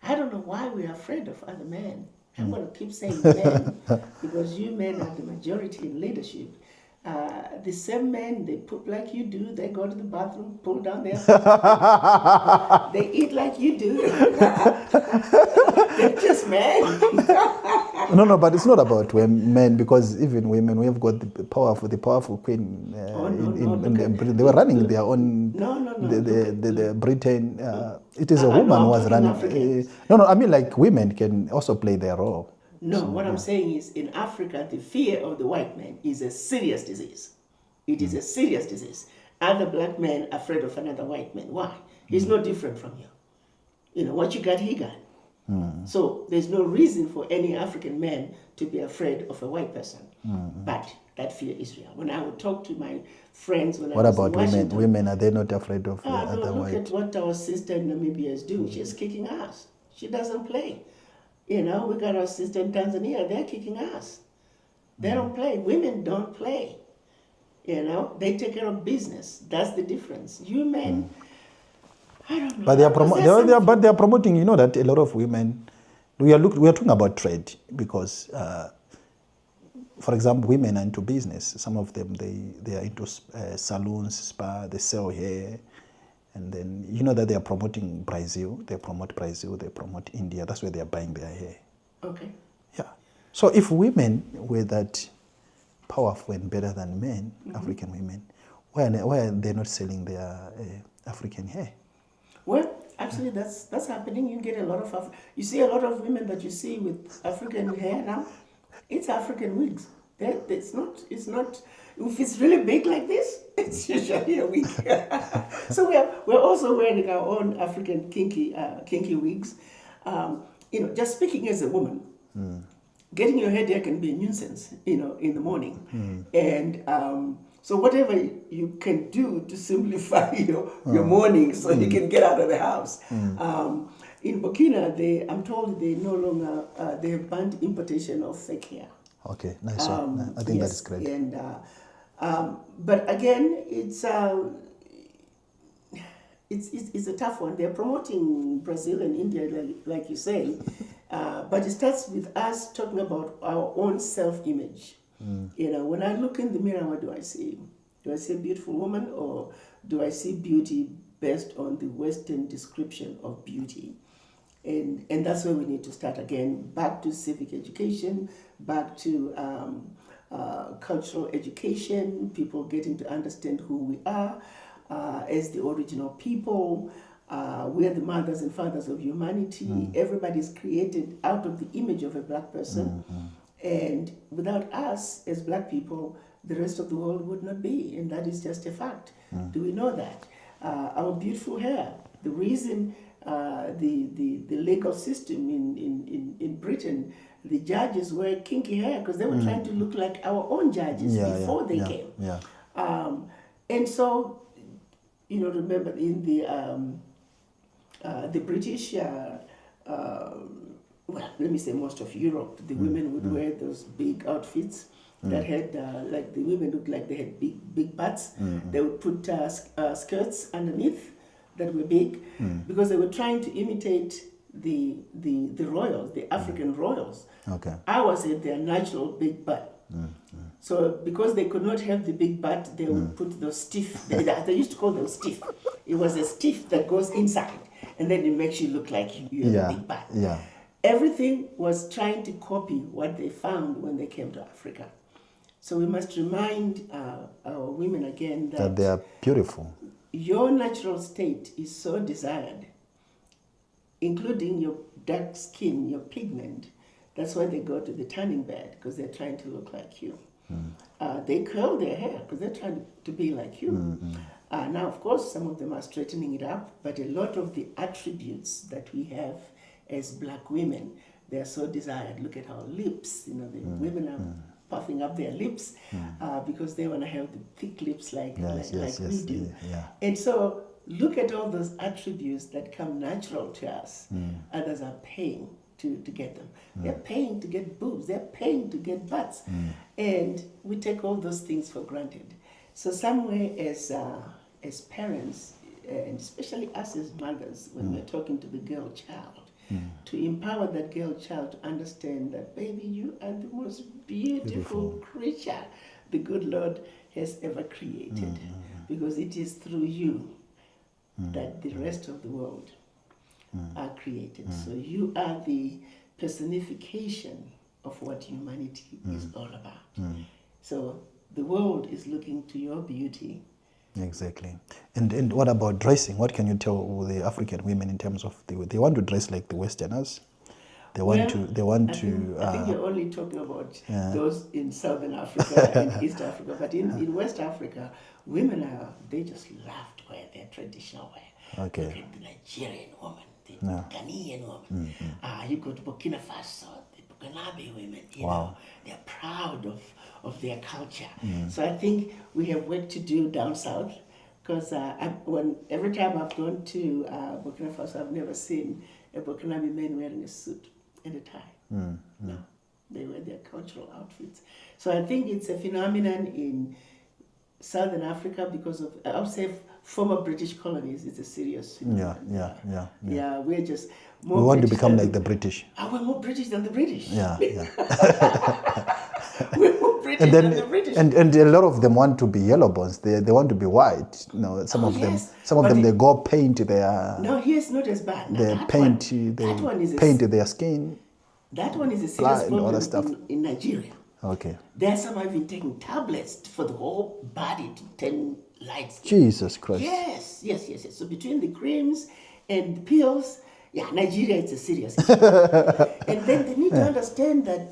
I don't know why we're afraid of other men. I'm going to keep saying men because you men are the majority in leadership. The same men, they poop like you do, they go to the bathroom, pull down their they eat like you do. They're just men. No, but it's not about men, because even women, we have got the powerful queen in Britain. They were running their own. The Britain. It is a woman who was running. No, I mean, like, women can also play their role. No, what I'm saying is, in Africa, the fear of the white man is a serious disease. It is a serious disease. Other black men are afraid of another white man. Why? He's no different from you. You know, what you got, he got. So there's no reason for any African man to be afraid of a white person. But that fear is real. When I would talk to my friends when what I was about in Washington, women? Are they not afraid of other look white? at what our sister in Namibia is doing. She's kicking ass. She doesn't play. You know, we got our sister in Tanzania, they're kicking ass. They don't play. Women don't play. You know, they take care of business. That's the difference. You men, I don't know. But they are promoting. You know that a lot of women. We are talking about trade because, for example, women are into business. Some of them they are into salons, spa. They sell hair, and then you know that they are promoting Brazil. They promote Brazil. They promote India. That's where they are buying their hair. Okay. Yeah. So if women were that powerful and better than men, African women, why are they not selling their African hair? Well, actually, that's happening. You get a lot of you see a lot of women that you see with African hair now. It's African wigs. It's not. If it's really big like this, it's usually a wig. So we're also wearing our own African kinky wigs. You know, just speaking as a woman, getting your hair there can be a nuisance. You know, in the morning, and so whatever you can do to simplify your morning so you can get out of the house. In Burkina, I'm told they no longer, they have banned importation of fake hair. Okay, nice one. I think that's great. And, but again, it's a tough one. They're promoting Brazil and India, like you say, but it starts with us talking about our own self-image. You know, when I look in the mirror, what do I see? Do I see a beautiful woman, or do I see beauty based on the Western description of beauty? And that's where we need to start again, back to civic education, back to cultural education, people getting to understand who we are as the original people. We are the mothers and fathers of humanity. Everybody's created out of the image of a black person. And without us as black people, the rest of the world would not be, and that is just a fact. Do we know that? Our beautiful hair, the reason the legal system in Britain, the judges wear kinky hair because they were trying to look like our own judges before they came. And so, you know, remember in the British, well, let me say most of Europe, the women would wear those big outfits that had, like the women looked like they had big butts. They would put skirts underneath that were big because they were trying to imitate the royals, the African royals. Okay. Ours had their natural big butt. So because they could not have the big butt, they would put those stiff, they used to call them stiff. It was a stiff that goes inside, and then it makes you look like you have a big butt. Everything was trying to copy what they found when they came to Africa. So we must remind our women again that they are beautiful. Your natural state is so desired, including your dark skin, your pigment. That's why they go to the tanning bed, because they're trying to look like you. They curl their hair because they're trying to be like you. Now, of course, some of them are straightening it up, but a lot of the attributes that we have as black women, they're so desired. Look at our lips. You know, the women are puffing up their lips because they want to have the thick lips like we do. And so look at all those attributes that come natural to us. Others are paying to get them. They're paying to get boobs. They're paying to get butts. And we take all those things for granted. So somewhere as parents, and especially us as mothers, when we're talking to the girl child, to empower that girl child to understand that, baby, you are the most beautiful creature the good Lord has ever created. Because it is through you that the rest of the world are created. So you are the personification of what humanity is all about. So the world is looking to your beauty. Exactly. And what about dressing? What can you tell the African women in terms of they want to dress like the Westerners? They want I think you're only talking about those in Southern Africa and East Africa, but in West Africa, women they just love to wear their traditional wear. Okay. Look at the Nigerian woman, the Ghanaian woman. You go to Burkina Faso, the Burkinabe women. You know, they're proud of their culture. So I think we have work to do down south, because every time I've gone to Burkina Faso, I've never seen a Burkinabe man wearing a suit and a tie. No, they wear their cultural outfits. So I think it's a phenomenon in Southern Africa because of, I would say, former British colonies. It's a serious phenomenon. Yeah, we're just more. We want to become like the British. We're more British than the British. Yeah. We're more British than the British. And a lot of them want to be yellow bones. They want to be white. You know, some of them they go paint their. No, here's not as bad. They paint their skin. That one is a serious problem in Nigeria. Okay. There are some have been taking tablets for the whole body to turn light skin. Jesus Christ. Yes. So between the creams and the pills, Nigeria is a serious issue. And then they need to understand that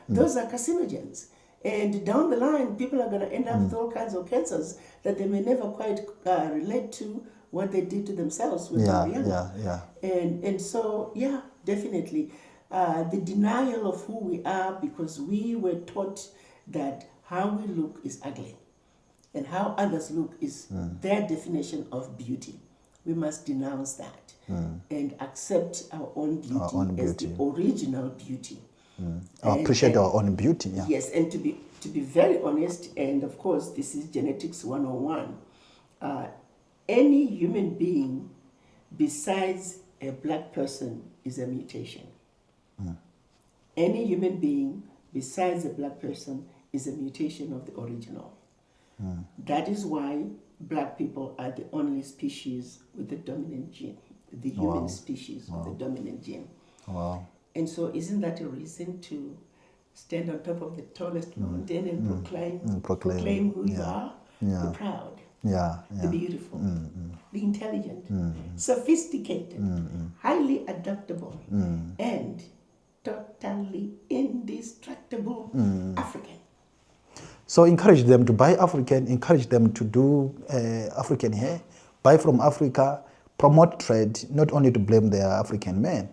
those are carcinogens. And down the line, people are going to end up with all kinds of cancers that they may never quite relate to what they did to themselves when they were younger. And so, definitely. The denial of who we are, because we were taught that how we look is ugly and how others look is their definition of beauty. We must denounce that and accept our own beauty as the original beauty. Appreciate our own beauty. Yes, and to be very honest, and of course this is genetics 101, any human being besides a black person is a mutation. Any human being besides a black person is a mutation of the original. That is why black people are the only species with the dominant gene, the human species with the dominant gene. And so isn't that a reason to stand on top of the tallest mountain and proclaim who you are? The proud, the beautiful, the intelligent, sophisticated, highly adaptable, and totally indestructible African. So encourage them to buy African, encourage them to do African hair, buy from Africa, promote trade, not only to blame their African men.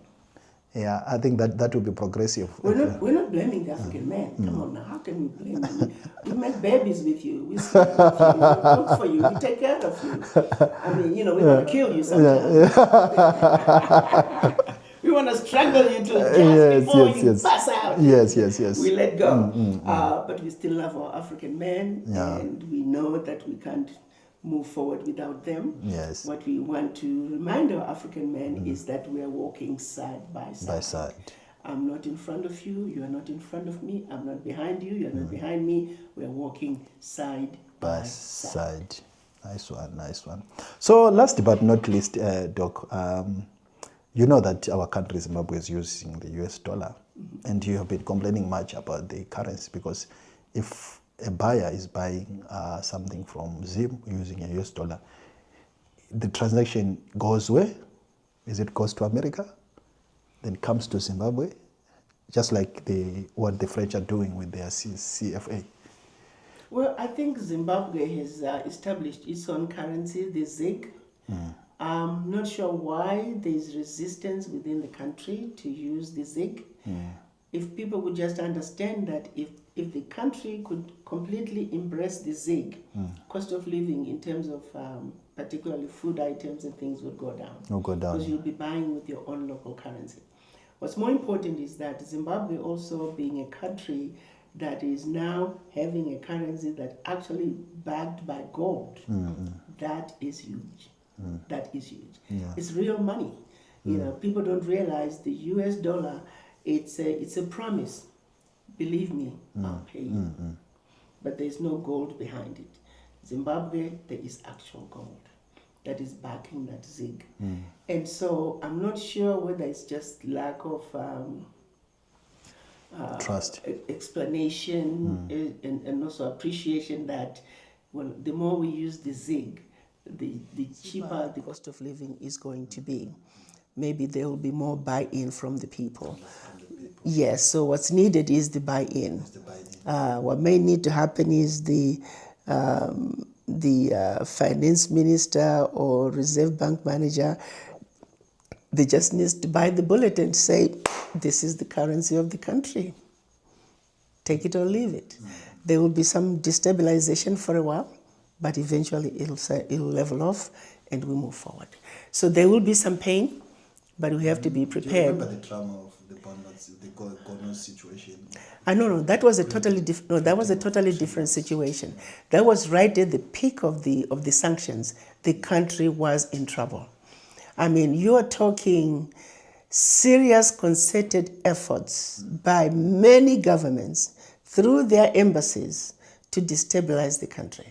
Yeah, I think that would be progressive. We're not blaming the African man. Come on now, how can we blame you? We make babies with you, we sleep with you, we cook for you, we take care of you. I mean, we want to kill you sometimes. We want to strangle you to before you pass out. Yes. We let go. But we still love our African men, and we know that we can't move forward without them. Yes. What we want to remind our African men is that we are walking side by side. I'm not in front of you, you are not in front of me, I'm not behind you, you're not behind me. We're walking side by side. Nice one. So last but not least, Doc, you know that our country, Zimbabwe, is using the US dollar, and you have been complaining much about the currency, because if a buyer is buying something from Zim using a US dollar, the transaction goes where? It goes to America, then comes to Zimbabwe, just like what the French are doing with their CFA. Well, I think Zimbabwe has established its own currency, the ZiG. I'm not sure why there's resistance within the country to use the ZiG. If people would just understand that if the country could completely embrace the ZiG, cost of living in terms of particularly food items and things would go down. Because you'll be buying with your own local currency. What's more important is that Zimbabwe, also being a country that is now having a currency that actually backed by gold, that is huge. That is huge. It's real money. People don't realize the US dollar, it's a promise. Believe me, I'll pay you. but there's no gold behind it. Zimbabwe, there is actual gold that is backing that ZiG. And so I'm not sure whether it's just lack of Trust. explanation and also appreciation that, well, the more we use the ZiG, the cheaper the cost of living is going to be. Maybe there will be more buy-in from the people. Yes, so what's needed is the buy-in. What may need to happen is the finance minister or Reserve Bank manager, they just need to bite the bullet and say, this is the currency of the country. Take it or leave it. There will be some destabilization for a while, but eventually it'll level off and we move forward. So there will be some pain, but we have to be prepared. Do you remember the trauma of the Gono situation? No, that was a totally different. No, that was a totally different situation. That was right at the peak of the sanctions. The country was in trouble. I mean, you are talking serious concerted efforts by many governments through their embassies to destabilize the country.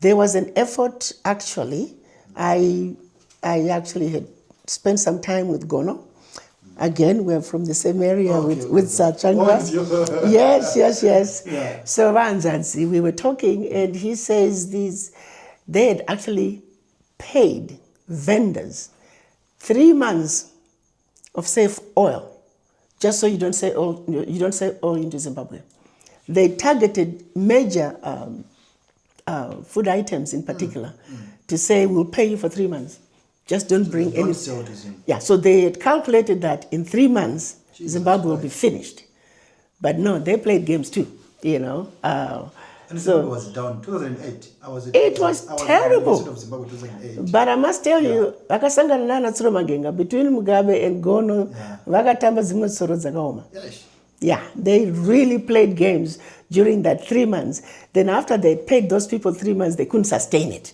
There was an effort, actually. I actually had spent some time with Gono. Again, we're from the same area with Sachanga. Yes. Yeah. So Ranzansi, we were talking, and he says they had actually paid vendors 3 months of safe oil, just so you don't say oil into Zimbabwe. They targeted major food items in particular to say, we'll pay you for 3 months. Just don't bring any. Yeah, so they had calculated that in 3 months, Zimbabwe will be finished. But no, they played games too, you know. And Zimbabwe was down 2008. It was terrible. Of Zimbabwe 2008. But I must tell you, vakasangana nana Tsuro Magenga, between Mugabe and Gono, vakatamba zimwe tsoro dzakaoma. Yeah, they really played games during that 3 months. Then after they paid those people 3 months, they couldn't sustain it.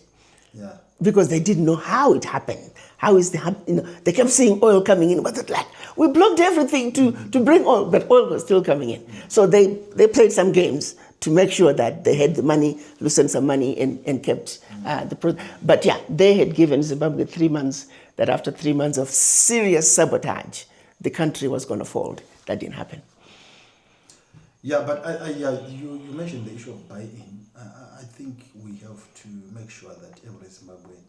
Yeah. Because they didn't know how it happened. How is they kept seeing oil coming in, but like, we blocked everything to bring oil, but oil was still coming in. So they played some games to make sure that they had the money, loosened some money, and kept But yeah, they had given Zimbabwe 3 months, that after 3 months of serious sabotage, the country was going to fold. That didn't happen. Yeah, but you mentioned the issue of buy-in. I think we have to make sure that every Zimbabwean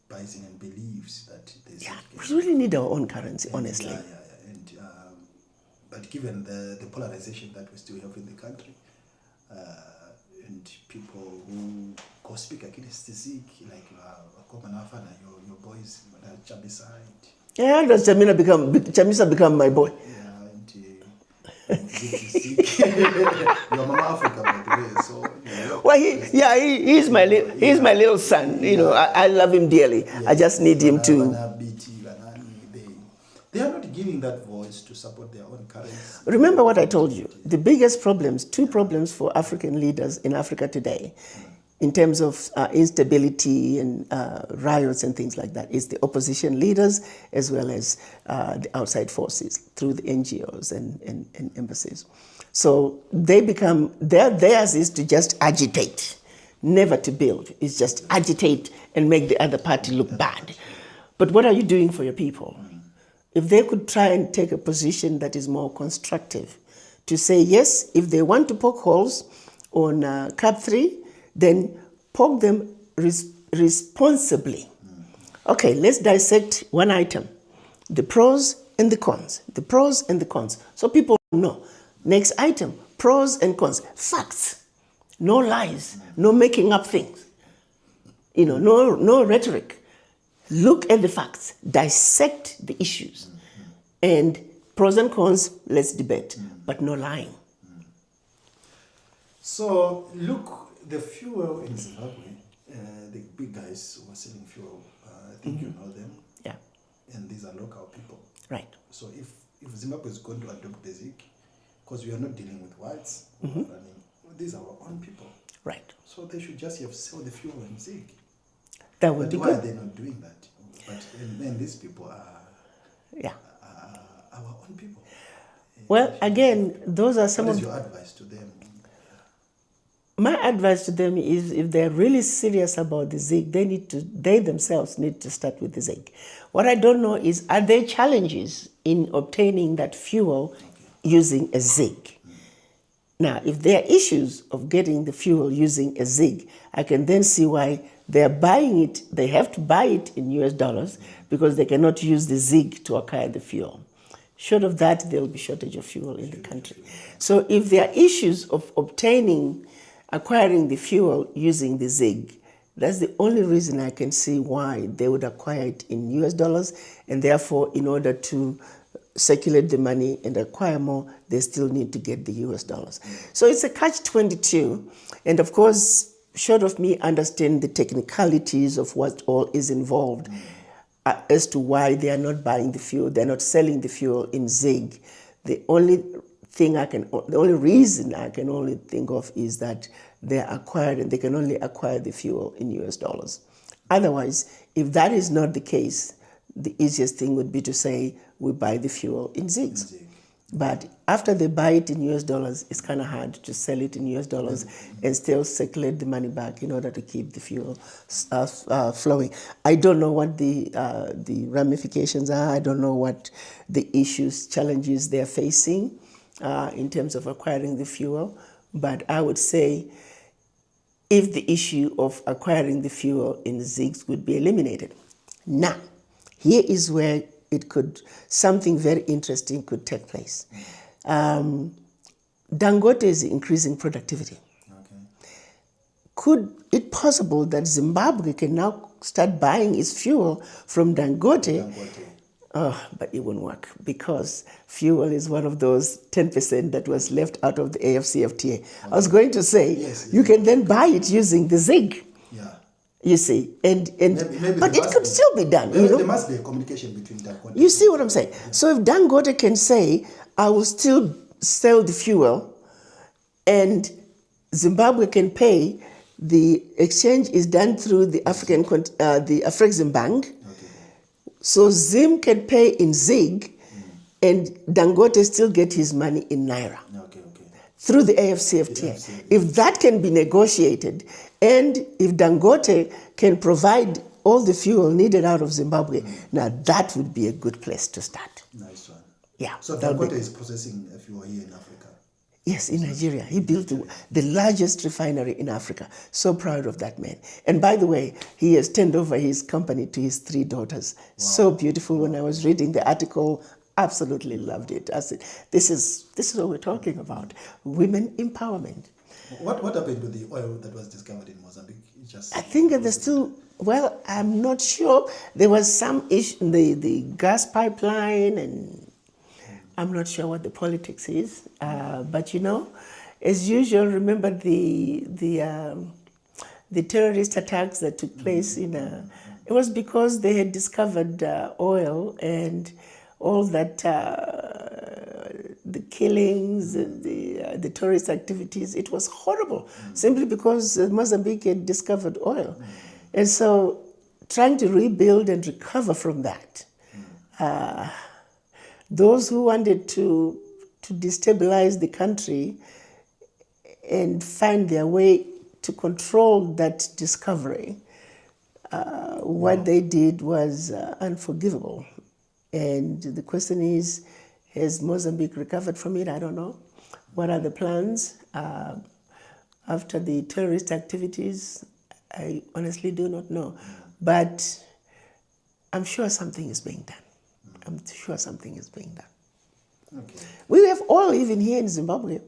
buys in and believes that there's. Yeah, we really need our own currency, honestly. Yeah. And but given the polarization that we still have in the country, and people who go speak against the ZiG, like your boys, Chabiside. Yeah, does Chamisa become my boy? Your Mama Africa, by the way. So, well, he's my little son. You know, I love him dearly. Yeah. I just need him to. They are not giving that voice to support their own currency. Remember what I told you. The biggest problems, 2 problems for African leaders in Africa today, in terms of instability and riots and things like that, is the opposition leaders as well as the outside forces through the NGOs and embassies. So theirs is to just agitate, never to build. It's just agitate and make the other party look bad. But what are you doing for your people? If they could try and take a position that is more constructive, to say, yes, if they want to poke holes on CAP 3, then poke them responsibly. Okay, let's dissect one item. The pros and the cons. The pros and the cons. So people know. Next item, pros and cons. Facts. No lies. No making up things. You know, no rhetoric. Look at the facts. Dissect the issues. And pros and cons, let's debate. But no lying. So, look, the fuel in Zimbabwe, the big guys who are selling fuel, I think you know them. Yeah. And these are local people. Right. So if Zimbabwe is going to adopt the ZiG, because we are not dealing with whites, these are our own people. Right. So they should just have sell the fuel in ZiG. That would be why good. Are they not doing that? But then these people are our own people. Well, again, those are some what of is your advice to them? My advice to them is, if they're really serious about the ZiG, they themselves need to start with the ZiG. What I don't know is, are there challenges in obtaining that fuel using a ZiG? Now, if there are issues of getting the fuel using a ZiG, I can then see why they're buying it. They have to buy it in US dollars because they cannot use the ZiG to acquire the fuel. Short of that, there will be shortage of fuel in the country. So if there are issues of acquiring the fuel using the ZiG, that's the only reason I can see why they would acquire it in US dollars, and therefore, in order to circulate the money and acquire more, they still need to get the US dollars. So it's a catch-22, and of course, short of me understanding the technicalities of what all is involved as to why they are not buying the fuel, they're not selling the fuel in ZiG, the only reason I can only think of is that they're acquired and they can only acquire the fuel in US dollars. Otherwise, if that is not the case, the easiest thing would be to say we buy the fuel in ZiGs. But after they buy it in US dollars, it's kind of hard to sell it in US dollars and still circulate the money back in order to keep the fuel flowing. I don't know what the ramifications are. I don't know what the issues, challenges they're facing in terms of acquiring the fuel. But I would say, if the issue of acquiring the fuel in ZiGs would be eliminated. Now, here is where something very interesting could take place. Dangote is increasing productivity. Okay. Could it possible that Zimbabwe can now start buying its fuel from Dangote? But it won't work, because fuel is one of those 10% that was left out of the AFCFTA. Okay. I was going to say, yes, you can then buy it using the ZiG. Yeah. You see, maybe but it could still be done. There must be a communication between Dangote. You see what I'm saying? Yeah. So if Dangote can say, I will still sell the fuel, and Zimbabwe can pay, the exchange is done through the Afrexim Bank. So Zim can pay in ZiG, and Dangote still get his money in Naira through the AFCFTA. If that can be negotiated, and if Dangote can provide all the fuel needed out of Zimbabwe, now that would be a good place to start. Nice one. Yeah. So Dangote is processing fuel here in Africa? Yes, in Nigeria. He built the largest refinery in Africa. So proud of that man. And by the way, he has turned over his company to his 3 daughters. Wow. So beautiful. When I was reading the article, absolutely loved it. I said, this is what we're talking about. Women empowerment. What happened to the oil that was discovered in Mozambique? I think that there's still, well, I'm not sure. There was some issue, the gas pipeline, and I'm not sure what the politics is, but as usual, remember the terrorist attacks that took place it was because they had discovered oil, and all that, the killings, and the terrorist activities. It was horrible, simply because Mozambique had discovered oil. And so trying to rebuild and recover from that, those who wanted to destabilize the country and find their way to control that discovery, what they did was unforgivable. And the question is, has Mozambique recovered from it? I don't know. What are the plans after the terrorist activities? I honestly do not know. But I'm sure something is being done. I'm sure something is being done. Okay. We have oil even here in Zimbabwe.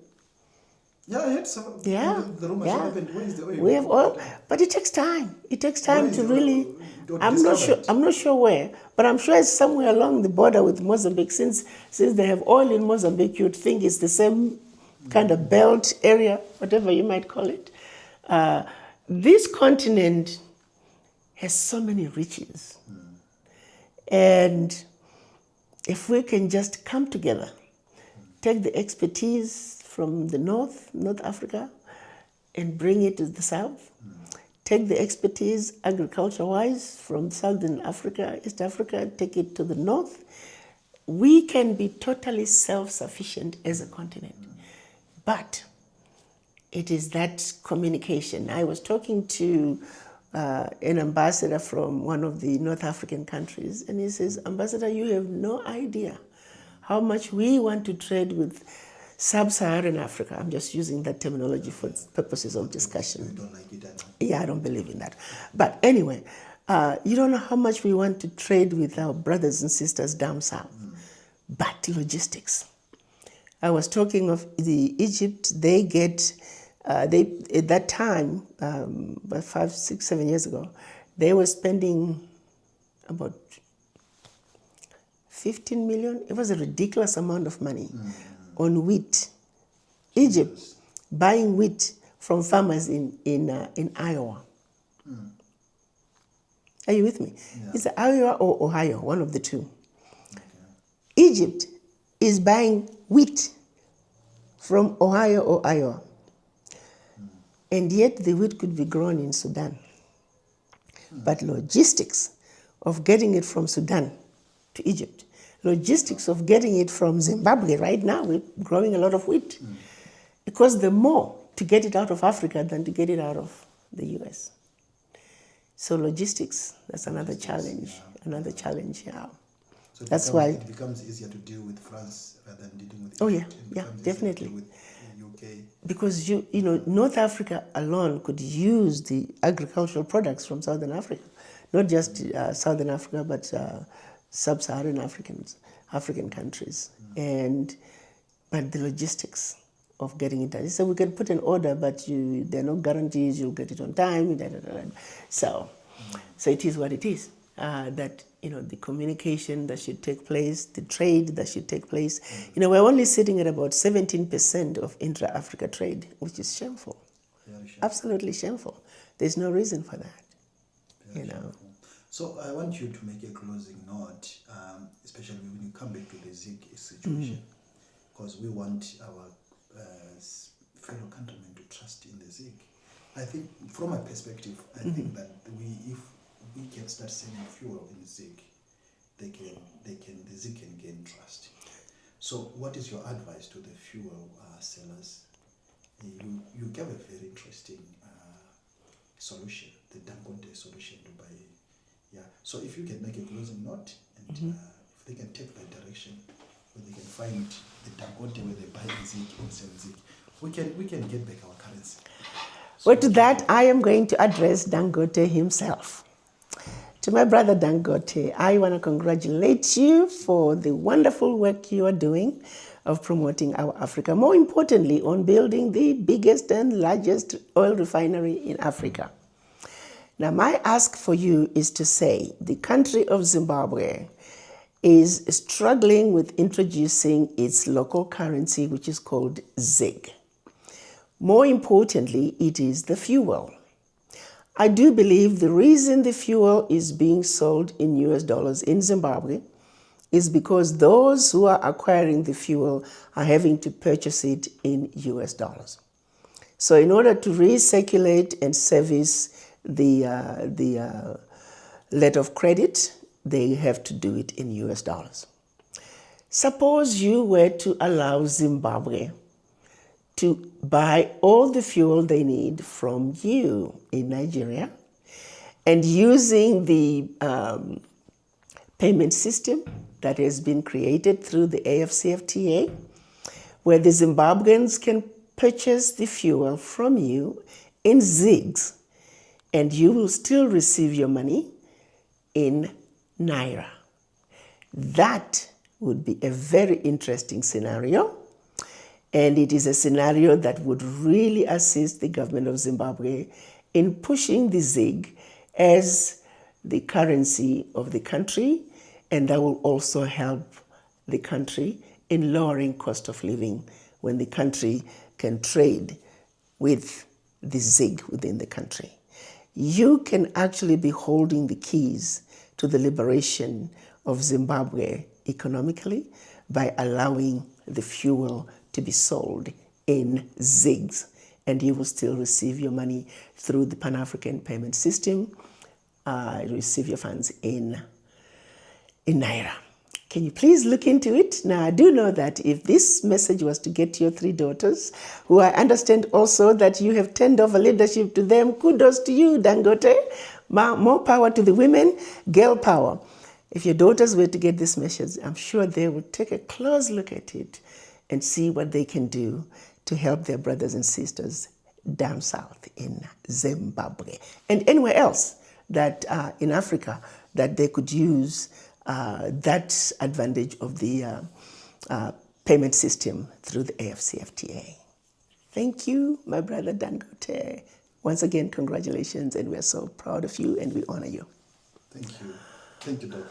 Yeah, I heard some. Yeah. The rumors happened. Where is the oil? We have oil, but it takes time. It takes time to really. I'm not sure where, but I'm sure it's somewhere along the border with Mozambique. Since they have oil in Mozambique, you'd think it's the same kind of belt area, whatever you might call it. This continent has so many riches, and if we can just come together, take the expertise from the North Africa, and bring it to the South, take the expertise agriculture-wise from Southern Africa, East Africa, take it to the North, we can be totally self-sufficient as a continent. But It is that communication. I was talking to an ambassador from one of the North African countries, and he says, Ambassador, you have no idea how much we want to trade with sub-Saharan Africa. I'm just using that terminology for purposes of discussion. You don't like it at all. Yeah, I don't believe in that. But anyway, you don't know how much we want to trade with our brothers and sisters down south. But logistics. I was talking of Egypt. They get, at that time, about 5, 6, 7 years ago, they were spending about 15 million. It was a ridiculous amount of money on wheat. Egypt buying wheat from farmers in Iowa. Are you with me? Yeah. It's Iowa or Ohio, one of the two. Okay. Egypt is buying wheat from Ohio or Iowa. And yet the wheat could be grown in Sudan. But logistics of getting it from Sudan to Egypt, logistics of getting it from Zimbabwe, right now we're growing a lot of wheat. Because the more to get it out of Africa than to get it out of the US. So logistics, that's another challenge, yeah. So that's why it becomes easier to deal with France rather than dealing with Egypt. Definitely. With UK. Because you know, North Africa alone could use the agricultural products from Southern Africa, not just Southern Africa, but sub-Saharan African countries, but the logistics of getting it done. So we can put an order, but there are no guarantees you'll get it on time. So it is what it is. That the communication that should take place, the trade that should take place. We're only sitting at about 17% of intra-Africa trade, which is shameful. Absolutely shameful. There's no reason for that. Shameful. So I want you to make a closing note, especially when you come back to the ZiG situation, because we want our fellow countrymen to trust in the ZiG. I think, from my perspective, I think that if we can start selling fuel in ZiG, the ZiG can gain trust. So, what is your advice to the fuel sellers? You gave a very interesting solution, the Dangote solution to buy. Yeah. So, if you can make a closing note, and if they can take that direction, where they can find the Dangote where they buy ZiG and sell ZiG, we can get back our currency. So well, to that, I am going to address Dangote himself. To my brother Dangote, I want to congratulate you for the wonderful work you are doing of promoting our Africa. More importantly, on building the biggest and largest oil refinery in Africa. Now, my ask for you is to say the country of Zimbabwe is struggling with introducing its local currency, which is called ZiG. More importantly, it is the fuel. I do believe the reason the fuel is being sold in US dollars in Zimbabwe is because those who are acquiring the fuel are having to purchase it in US dollars. So in order to recirculate and service the letter of credit, they have to do it in US dollars. Suppose you were to allow Zimbabwe to buy all the fuel they need from you in Nigeria, and using the payment system that has been created through the AfCFTA, where the Zimbabweans can purchase the fuel from you in ZiGs, and you will still receive your money in Naira. That would be a very interesting scenario. And it is a scenario that would really assist the government of Zimbabwe in pushing the ZiG as the currency of the country, and that will also help the country in lowering cost of living when the country can trade with the ZiG within the country. You can actually be holding the keys to the liberation of Zimbabwe economically by allowing the fuel to be sold in ZiGs, and you will still receive your money through the Pan-African payment system, receive your funds in Naira. Okay. Can you please look into it? Now, I do know that if this message was to get to your 3 daughters, who I understand also that you have turned over leadership to them, kudos to you, Dangote. More power to the women, girl power. If your daughters were to get this message, I'm sure they would take a close look at it and see what they can do to help their brothers and sisters down south in Zimbabwe and anywhere else that in Africa that they could use that advantage of the payment system through the AfCFTA. Thank you, my brother Dangote. Once again, congratulations, and we're so proud of you and we honor you. Thank you. Thank you, Doc.